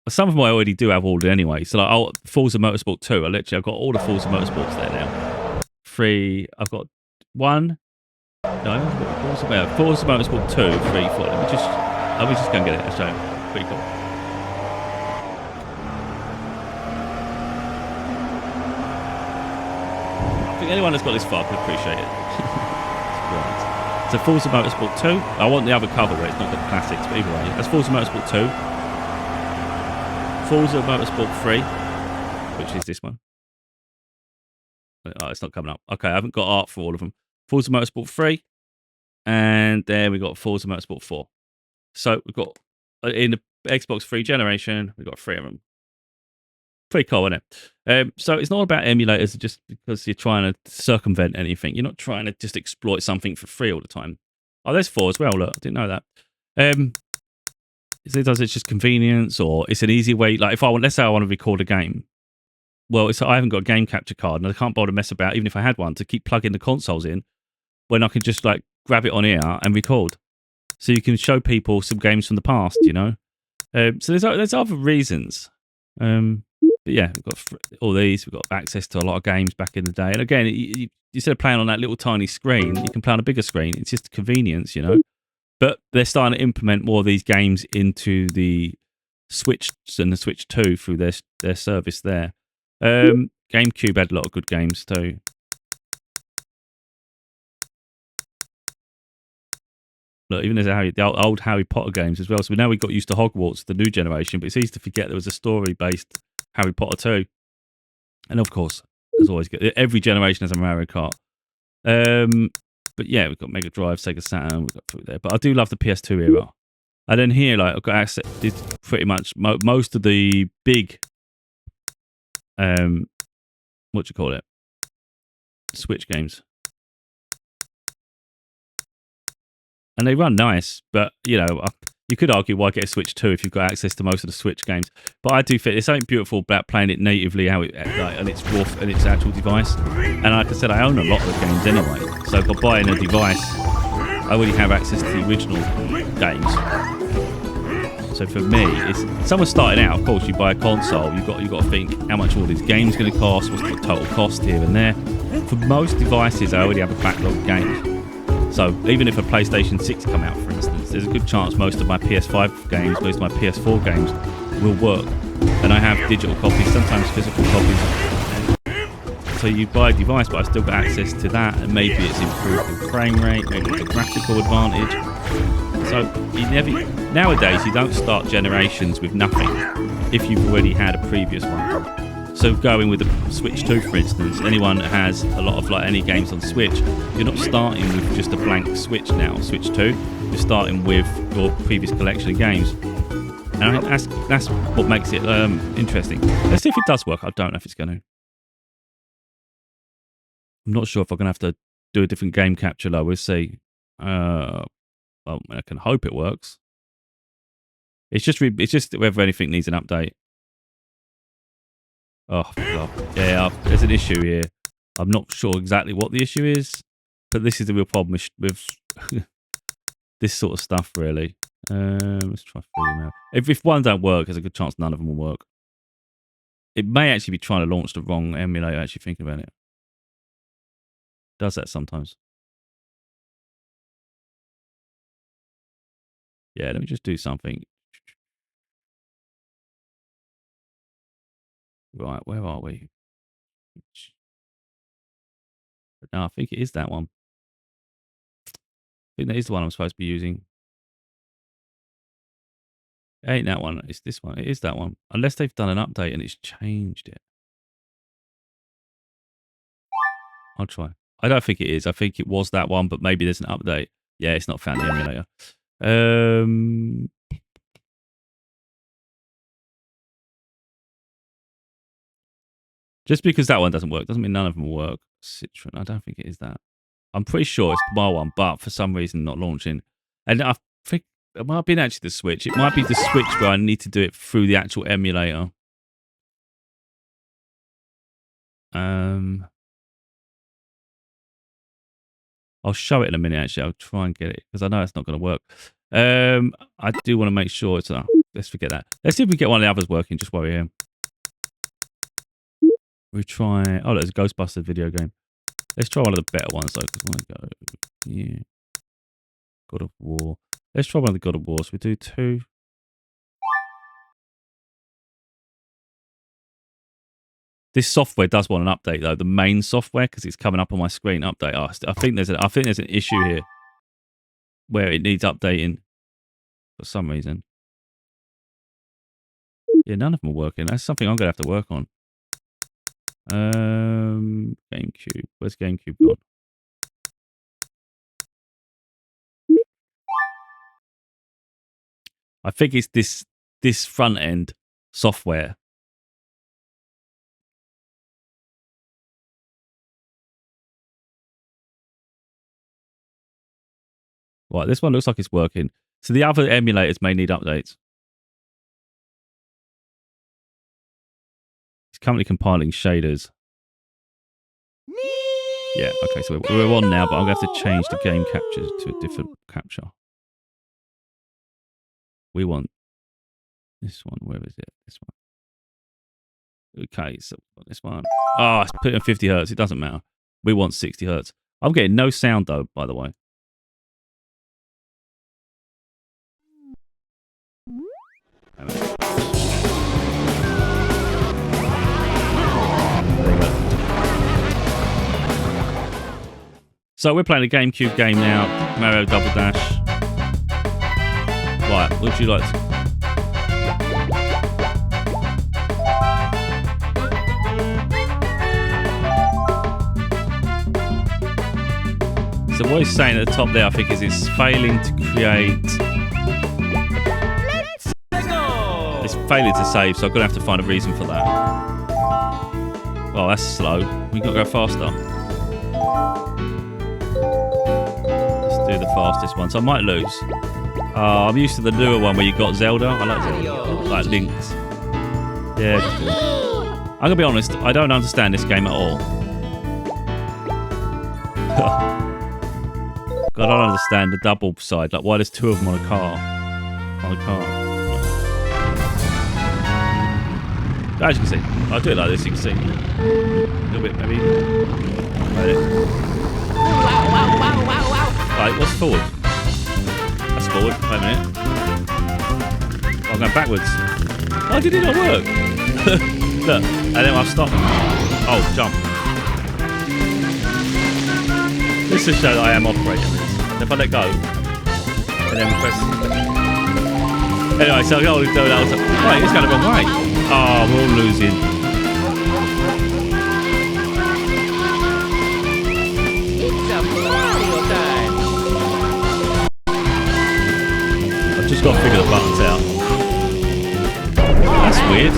some of them I already do have ordered anyway. So like, Forza Motorsport 2, I've got all the Forza Motorsports there now. 3, I've got 1... No, Forza Motorsport 2, 3, 4. Let me just go and get it. I'll show you. Pretty cool. I think anyone that's got this far could appreciate it. Right. So Forza Motorsport 2. I want the other cover where it's not got the classics, but either way. That's Forza Motorsport 2. Forza Motorsport 3, which is this one. Oh, it's not coming up. Okay, I haven't got art for all of them. Forza Motorsport 3, and then we got Forza Motorsport 4. So we've got in the Xbox 3 generation, we've got 3 of them. Pretty cool, isn't it? So it's not about emulators just because you're trying to circumvent anything. You're not trying to just exploit something for free all the time. Oh, there's 4 as well. Look, I didn't know that. Sometimes it's just convenience, or it's an easy way. Like if I want, let's say I want to record a game. Well, I haven't got a game capture card, and I can't bother to mess about, even if I had one, to keep plugging the consoles in, when I can just like grab it on here and record. So you can show people some games from the past, you know. So there's other reasons. But yeah, we've got all these. We've got access to a lot of games back in the day. And again, instead of playing on that little tiny screen, you can play on a bigger screen. It's just convenience, you know. But they're starting to implement more of these games into the Switch and the Switch 2 through their service there. GameCube had a lot of good games too. Look, even there's the old Harry Potter games as well. So now we've got used to Hogwarts, the new generation, but it's easy to forget there was a story-based Harry Potter too. And of course, there's always good. Every generation has a Mario Kart. But yeah, we've got Mega Drive, Sega Saturn, we've got through there. But I do love the PS2 era. And then here, like, I've got access to pretty much most of the big, what do you call it? Switch games. And they run nice, but, you know, you could argue why get a Switch 2 if you've got access to most of the Switch games. But I do think there's something beautiful about playing it natively, how it and its raw and its actual device. And like I said, I own a lot of the games anyway. So by buying a device, I already have access to the original games. So for me, it's someone starting out. Of course, you buy a console, you've got to think how much all these games going to cost, what's the total cost here and there. For most devices, I already have a backlog of games. So even if a PlayStation 6 come out, for instance, there's a good chance most of my PS5 games, most of my PS4 games will work. And I have digital copies, sometimes physical copies. So you buy a device, but I've still got access to that, and maybe it's improved the frame rate, maybe it's a graphical advantage. So nowadays you don't start generations with nothing if you've already had a previous one. So going with the Switch 2, for instance, anyone that has a lot of like any games on Switch, you're not starting with just a blank Switch now, Switch 2. You're starting with your previous collection of games. And I think that's what makes it interesting. Let's see if it does work. I don't know if it's going to. I'm not sure if I'm going to have to do a different game capture though. We'll see. Well, I can hope it works. It's just whether anything needs an update. Oh, God. Yeah, there's an issue here. I'm not sure exactly what the issue is, but this is the real problem with this sort of stuff, really. Let's try 3 now. If one don't work, there's a good chance none of them will work. It may actually be trying to launch the wrong emulator, actually thinking about it. Does that sometimes. Yeah, let me just do something. Right, where are we? No, I think it is that one. I think that is the one I'm supposed to be using. It ain't that one. It's this one. It is that one. Unless they've done an update and it's changed it. I'll try. I don't think it is. I think it was that one, but maybe there's an update. Yeah, it's not found the emulator. Just because that one doesn't work doesn't mean none of them will work. Citron, I don't think it is that. I'm pretty sure it's my one, but for some reason not launching. And I think it might be actually the Switch. It might be the Switch where I need to do it through the actual emulator. I'll show it in a minute, actually. I'll try and get it, because I know it's not going to work. I do want to make sure it's... let's forget that. Let's see if we get one of the others working, just while we're here. We try... Oh, there's a Ghostbusters video game. Let's try one of the better ones, though, because I want to go... Yeah. God of War. Let's try one of the God of Wars. We do 2. This software does want an update, though. The main software, because it's coming up on my screen. Update. Oh, I think there's an issue here where it needs updating for some reason. Yeah, none of them are working. That's something I'm going to have to work on. GameCube. Where's GameCube gone? I think it's this front end software. Right, this one looks like it's working. So the other emulators may need updates. It's currently compiling shaders. Yeah, okay, so we're on now, but I'm going to have to change the game capture to a different capture. We want this one. Where is it? This one. Okay, so this one. Oh, it's put in 50 hertz. It doesn't matter. We want 60 hertz. I'm getting no sound, though, by the way. So we're playing a GameCube game now, Mario Double Dash. Right, would you like to... So what he's saying at the top there, I think, is it's failing to create... It's failing to save, so I'm going to have to find a reason for that. Oh, that's slow. We've got to go faster. Do the fastest one, so I might lose. I'm used to the newer one where you got Zelda. I like Zelda, like Link's. Yeah, just do it. I'm gonna be honest, I don't understand this game at all. I don't understand the double side, like why there's two of them on a car. As you can see, I'll do it like this. You can see a little bit, maybe. Wow. Right, what's forward? That's forward. Wait a minute. Oh, I'm going backwards. Why did it not work? Look, and then I'll stop. Oh, jump. This to show that I am operating this. And if I let go, and then press. Anyway, so I'll do that. Right, it's going the wrong way. Oh, we're all losing. Just got to figure the buttons out. That's weird.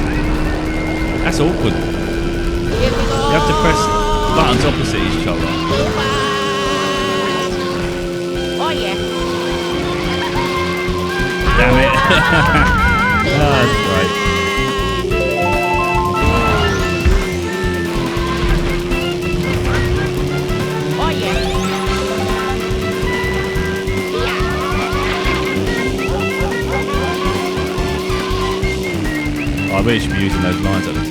That's awkward. You have to press buttons opposite each other. Oh yeah. Damn it. Oh, that's great. Oh yeah. I really should be using those lines at the top.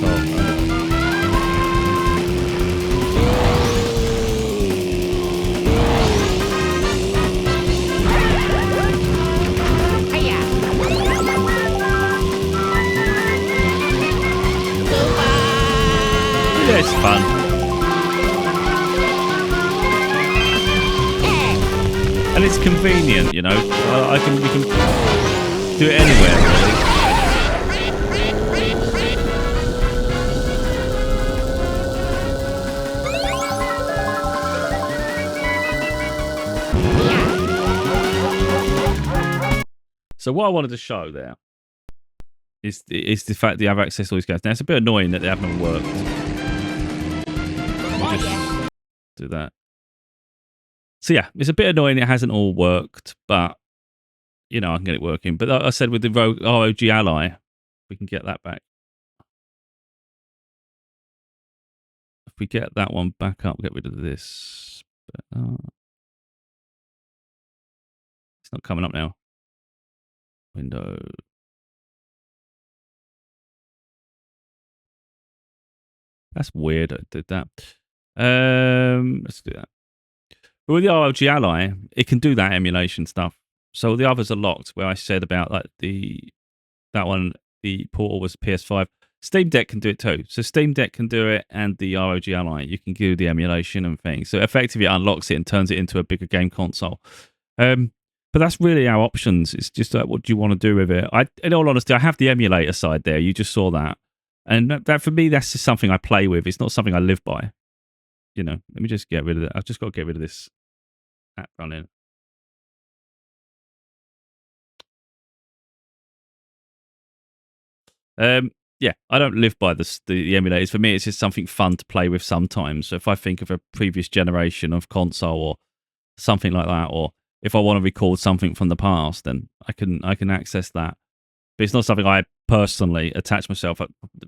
Yeah, it's fun. And it's convenient, you know. We can do it anywhere, really. So what I wanted to show there is the fact that you have access to all these games. Now, it's a bit annoying that they haven't all worked. We'll just do that. So yeah, it's a bit annoying it hasn't all worked, but, you know, I can get it working. But like I said, with the ROG Ally, we can get that back. If we get that one back up, get rid of this. But, it's not coming up now. Window. That's weird. I did that. Let's do that. But with the ROG Ally, it can do that emulation stuff. So the others are locked. Where I said about like that one, the portal was PS5. Steam Deck can do it too. So Steam Deck can do it, and the ROG Ally, you can do the emulation and things. So effectively, it unlocks it and turns it into a bigger game console. But that's really our options. It's just like, what do you want to do with it? In all honesty, I have the emulator side there. You just saw that. And that for me, that's just something I play with. It's not something I live by. Let me just get rid of it. I've just got to get rid of this app running. Yeah, I don't live by the emulators. For me, it's just something fun to play with sometimes. So if I think of a previous generation of console or something like that, or if I want to record something from the past, then I can access that. But it's not something I personally attach myself.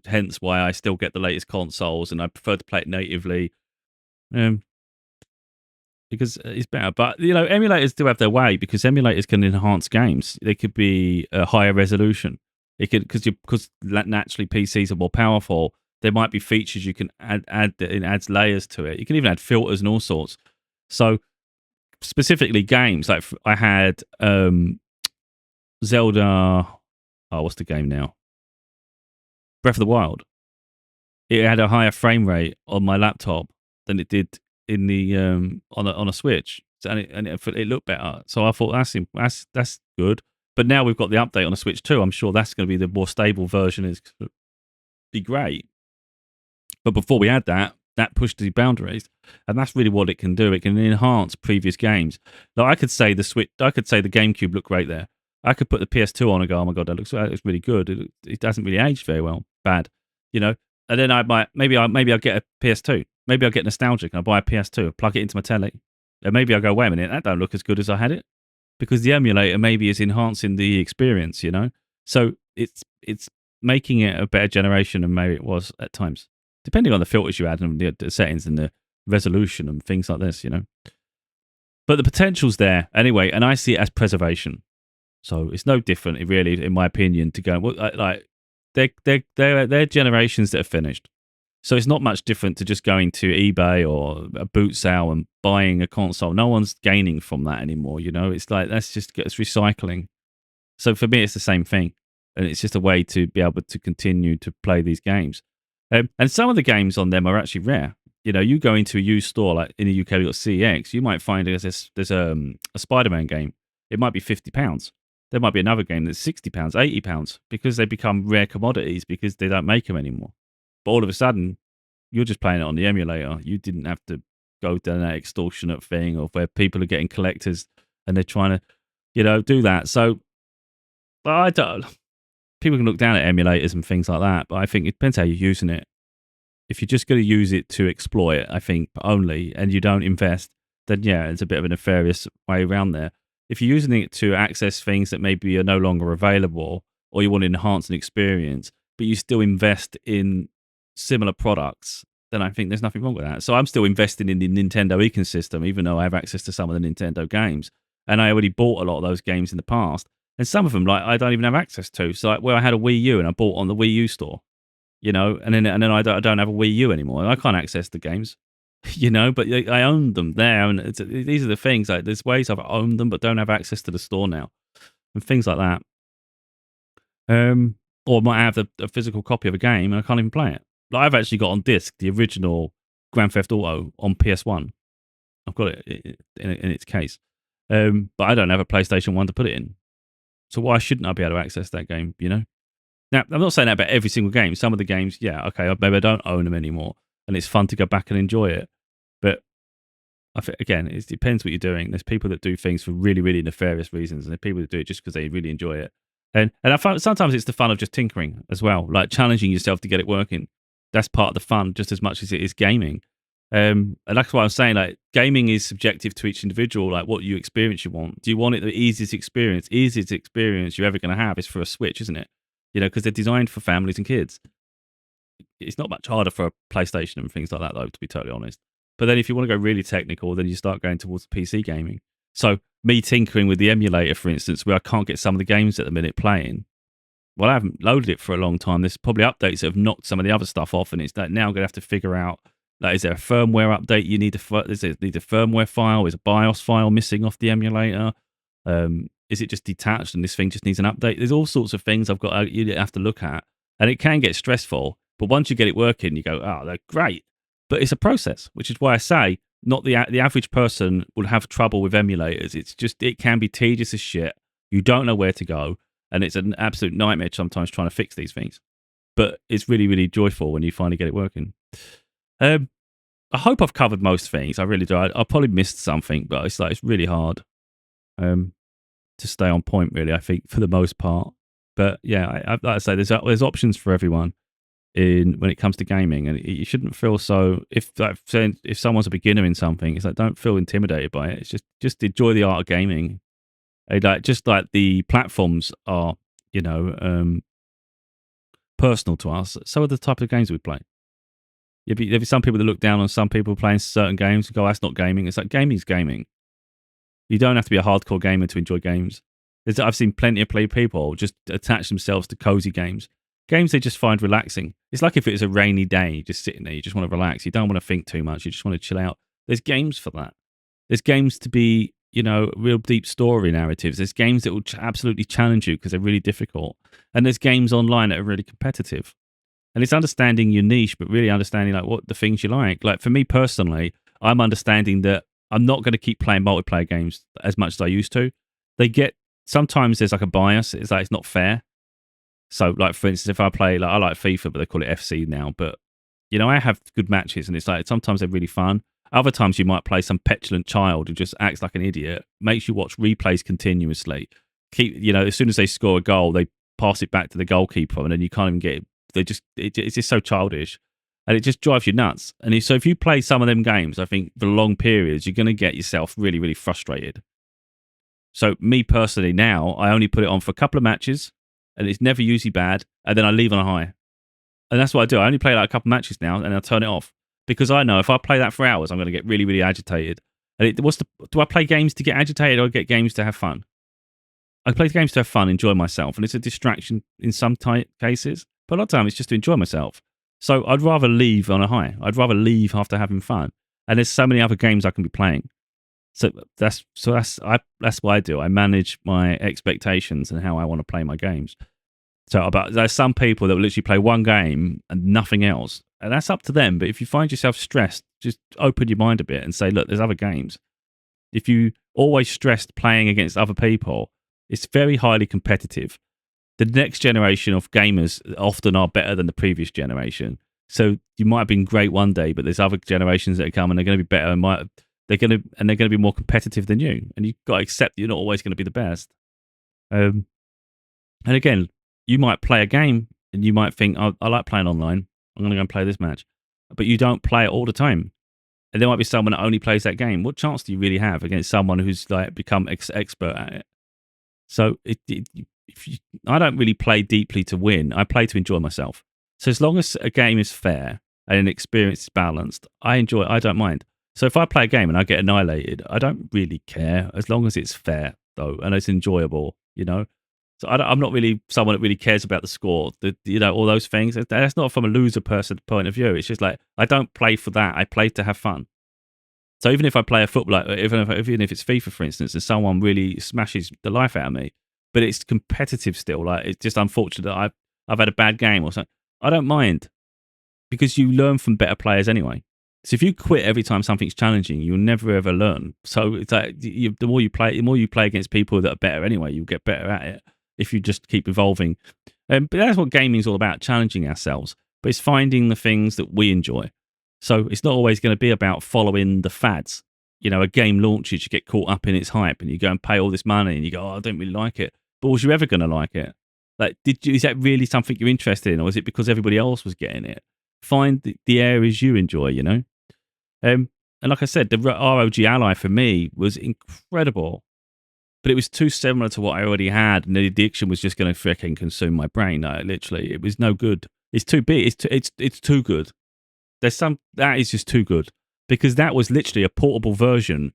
Hence why I still get the latest consoles, and I prefer to play it natively, because it's better. But emulators do have their way, because emulators can enhance games. They could be a higher resolution. It could because naturally PCs are more powerful. There might be features you can add. It adds layers to it. You can even add filters and all sorts. So specifically games, like I had Zelda. Oh, what's the game now? Breath of the Wild. It had a higher frame rate on my laptop than it did in the on a Switch, and it looked better. So I thought that's good. But now we've got the update on the Switch too. I'm sure that's going to be the more stable version. Is be great. But before we had that pushed the boundaries, and that's really what it can do. It can enhance previous games. Like I could say the GameCube looked great there. I could put the PS2 on and go, oh my god, that looks really good. It doesn't really age very well. Bad, And then I might maybe I'll get a PS2. Maybe I'll get nostalgic and I'll buy a PS2, plug it into my telly, and maybe I'll go, wait a minute, that don't look as good as I had it, because the emulator maybe is enhancing the experience. So it's making it a better generation than maybe it was at times, depending on the filters you add and the settings and the resolution and things like this. But the potential's there anyway, and I see it as preservation. So it's no different, really, in my opinion, to go like they're generations that are finished. So it's not much different to just going to eBay or a boot sale and buying a console. No one's gaining from that anymore. It's like it's recycling. So for me, it's the same thing, and it's just a way to be able to continue to play these games. And some of the games on them are actually rare. You go into a used store, like in the UK, we've got CX. You might find there's a Spider-Man game. It might be £50. There might be another game that's £60, £80, because they become rare commodities because they don't make them anymore. But all of a sudden, you're just playing it on the emulator. You didn't have to go down that extortionate thing of where people are getting collectors and they're trying to, do that. So I don't. People can look down at emulators and things like that, but I think it depends how you're using it. If you're just going to use it to exploit, I think only, and you don't invest, then yeah, it's a bit of a nefarious way around there. If you're using it to access things that maybe are no longer available, or you want to enhance an experience, but you still invest in similar products, then I think there's nothing wrong with that. So I'm still investing in the Nintendo ecosystem, even though I have access to some of the Nintendo games. And I already bought a lot of those games in the past. And some of them, like, I don't even have access to. So, like, where I had a Wii U and I bought on the Wii U store, and then I don't have a Wii U anymore. I can't access the games, but I owned them there. And these are the things, like, there's ways I've owned them, but don't have access to the store now, and things like that. Or might have a physical copy of a game and I can't even play it. Like, I've actually got on disc the original Grand Theft Auto on PS1. I've got it in its case, but I don't have a PlayStation 1 to put it in. So why shouldn't I be able to access that game? Now, I'm not saying that about every single game. Some of the games, yeah, okay, maybe I don't own them anymore, and it's fun to go back and enjoy it. But I think, again, it depends what you're doing. There's people that do things for really, really nefarious reasons, and there's people that do it just because they really enjoy it. And I find sometimes it's the fun of just tinkering as well, like challenging yourself to get it working. That's part of the fun just as much as it is gaming. And that's why I'm saying, like, gaming is subjective to each individual, like what you want. Do you want it the easiest experience? Easiest experience you're ever going to have is for a Switch, isn't it? Because they're designed for families and kids. It's not much harder for a PlayStation and things like that, though, to be totally honest. But then if you want to go really technical, then you start going towards PC gaming. So me tinkering with the emulator, for instance, where I can't get some of the games at the minute playing. Well, I haven't loaded it for a long time. There's probably updates that have knocked some of the other stuff off, and it's that now I'm going to have to figure out, like, is there a firmware update you need? Is it need a firmware file? Is a BIOS file missing off the emulator? Is it just detached and this thing just needs an update? There's all sorts of things you have to look at, and it can get stressful. But once you get it working, you go, oh, they're great. But it's a process, which is why I say not the average person will have trouble with emulators. It can be tedious as shit. You don't know where to go, and it's an absolute nightmare sometimes trying to fix these things. but it's really, really joyful when you finally get it working. I hope I've covered most things. I really do. I probably missed something, but it's really hard to stay on point. Really, I think for the most part. But yeah, like I say, there's options for everyone in when it comes to gaming, and you shouldn't feel so. If someone's a beginner in something, it's like don't feel intimidated by it. It's just enjoy the art of gaming. Just like the platforms are, personal to us. So are the type of games we play. There'll be some people that look down on some people playing certain games and go, "That's not gaming." It's like gaming's gaming. You don't have to be a hardcore gamer to enjoy games. I've seen plenty of people just attach themselves to cozy games they just find relaxing. It's like if it was a rainy day, just sitting there, you just want to relax. You don't want to think too much. You just want to chill out. There's games for that. There's games to be, real deep story narratives. There's games that will absolutely challenge you because they're really difficult. And there's games online that are really competitive. And it's understanding your niche, but really understanding like what the things you like. Like for me personally, I'm understanding that I'm not going to keep playing multiplayer games as much as I used to. Sometimes there's like a bias. It's like it's not fair. So, like for instance, if I play, I like FIFA, but they call it FC now. But I have good matches, and it's like sometimes they're really fun. Other times you might play some petulant child who just acts like an idiot, makes you watch replays continuously. As soon as they score a goal, they pass it back to the goalkeeper, and then you can't even get it. It's just so childish, and it just drives you nuts. And so if you play some of them games, I think for long periods, you're going to get yourself really, really frustrated. So me personally, now I only put it on for a couple of matches. And it's never usually bad, and then I leave on a high. And that's what I do. I only play like a couple matches now, and I'll turn it off. Because I know if I play that for hours, I'm going to get really, really agitated. And do I play games to get agitated, or get games to have fun? I play games to have fun, enjoy myself, and it's a distraction in some cases. But a lot of time, it's just to enjoy myself. So I'd rather leave on a high. I'd rather leave after having fun. And there's so many other games I can be playing. So that's what I do. I manage my expectations and how I want to play my games. So, but there's some people that will literally play one game and nothing else, and that's up to them. But if you find yourself stressed, just open your mind a bit and say, "Look, there's other games." If you always stressed playing against other people, it's very highly competitive. The next generation of gamers often are better than the previous generation. So you might have been great one day, but there's other generations that come and they're going to be better and they're going to be more competitive than you, and you've got to accept that you're not always going to be the best. And again, you might play a game and you might think, I like playing online. I'm going to go and play this match, but you don't play it all the time. And there might be someone that only plays that game. What chance do you really have against someone who's like become expert at it? So I don't really play deeply to win. I play to enjoy myself. So as long as a game is fair and an experience is balanced, I don't mind. So if I play a game and I get annihilated, I don't really care as long as it's fair, though, and it's enjoyable, So I'm not really someone that really cares about the score, all those things. That's not from a loser person point of view. It's just like, I don't play for that. I play to have fun. So even if I play a football, even if it's FIFA, for instance, and someone really smashes the life out of me, but it's competitive still, like it's just unfortunate that I've had a bad game or something, I don't mind because you learn from better players anyway. So if you quit every time something's challenging, you'll never ever learn. So it's like the more you play against people that are better anyway, you'll get better at it if you just keep evolving. But that's what gaming is all about, challenging ourselves. But it's finding the things that we enjoy. So it's not always going to be about following the fads. A game launches, you get caught up in its hype and you go and pay all this money and you go, "Oh, I don't really like it." But was you ever going to like it? Like, is that really something you're interested in, or is it because everybody else was getting it? Find the areas you enjoy, And like I said, the ROG Ally for me was incredible, but it was too similar to what I already had, and the addiction was just going to freaking consume my brain. Literally, it was no good. It's too big. It's too good. That is just too good, because that was literally a portable version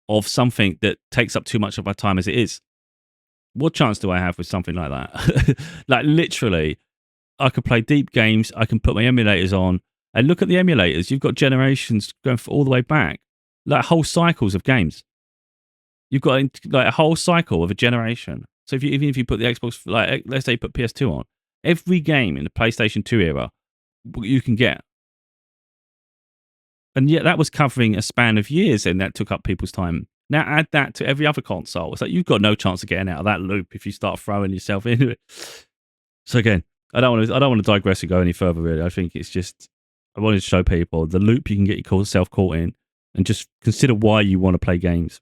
of something that takes up too much of my time as it is. What chance do I have with something like that? Like literally, I could play deep games. I can put my emulators on. And look at the emulators. You've got generations going all the way back, like whole cycles of games. You've got like a whole cycle of a generation. So even if you put the Xbox, like let's say you put PS2 on, every game in the PlayStation 2 era, you can get. And yet that was covering a span of years, and that took up people's time. Now add that to every other console. It's like you've got no chance of getting out of that loop if you start throwing yourself into it. So again, I don't want to digress and go any further. Really, I think it's just I wanted to show people the loop you can get yourself caught in, and just consider why you want to play games,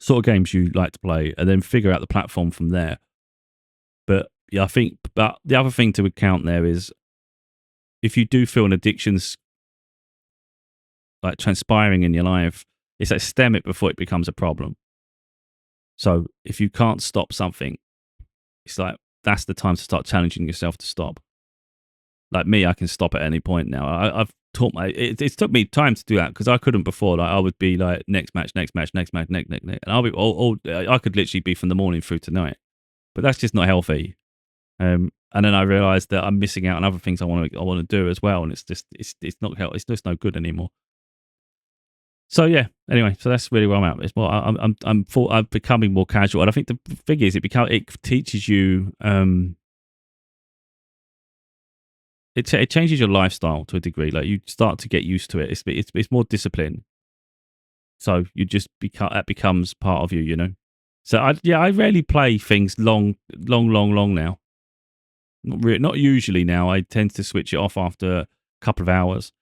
sort of games you like to play, and then figure out the platform from there. But yeah, I think. But the other thing to account there is if you do feel an addiction's like transpiring in your life, it's like stem it before it becomes a problem. So if you can't stop something, it's like that's the time to start challenging yourself to stop. Like me, I can stop at any point now. I've taught my. It's took me time to do that because I couldn't before. Like I would be like next match, next match, next match, next, and I'll be all. I could literally be from the morning through to night, but that's just not healthy. And then I realised that I'm missing out on other things I want to do as well, and it's not healthy. It's just no good anymore. So yeah. Anyway, so that's really where I'm at. It's more I'm becoming more casual, and I think the thing is it teaches you. It changes your lifestyle to a degree. Like you start to get used to it. It's more discipline. So you just that becomes part of you, you know. So I rarely play things long now. Not usually now. I tend to switch it off after a couple of hours,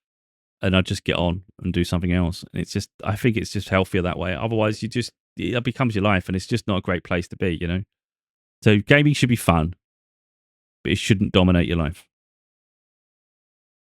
and I just get on and do something else. And I think it's just healthier that way. Otherwise, it becomes your life, and it's just not a great place to be, you know. So gaming should be fun, but it shouldn't dominate your life.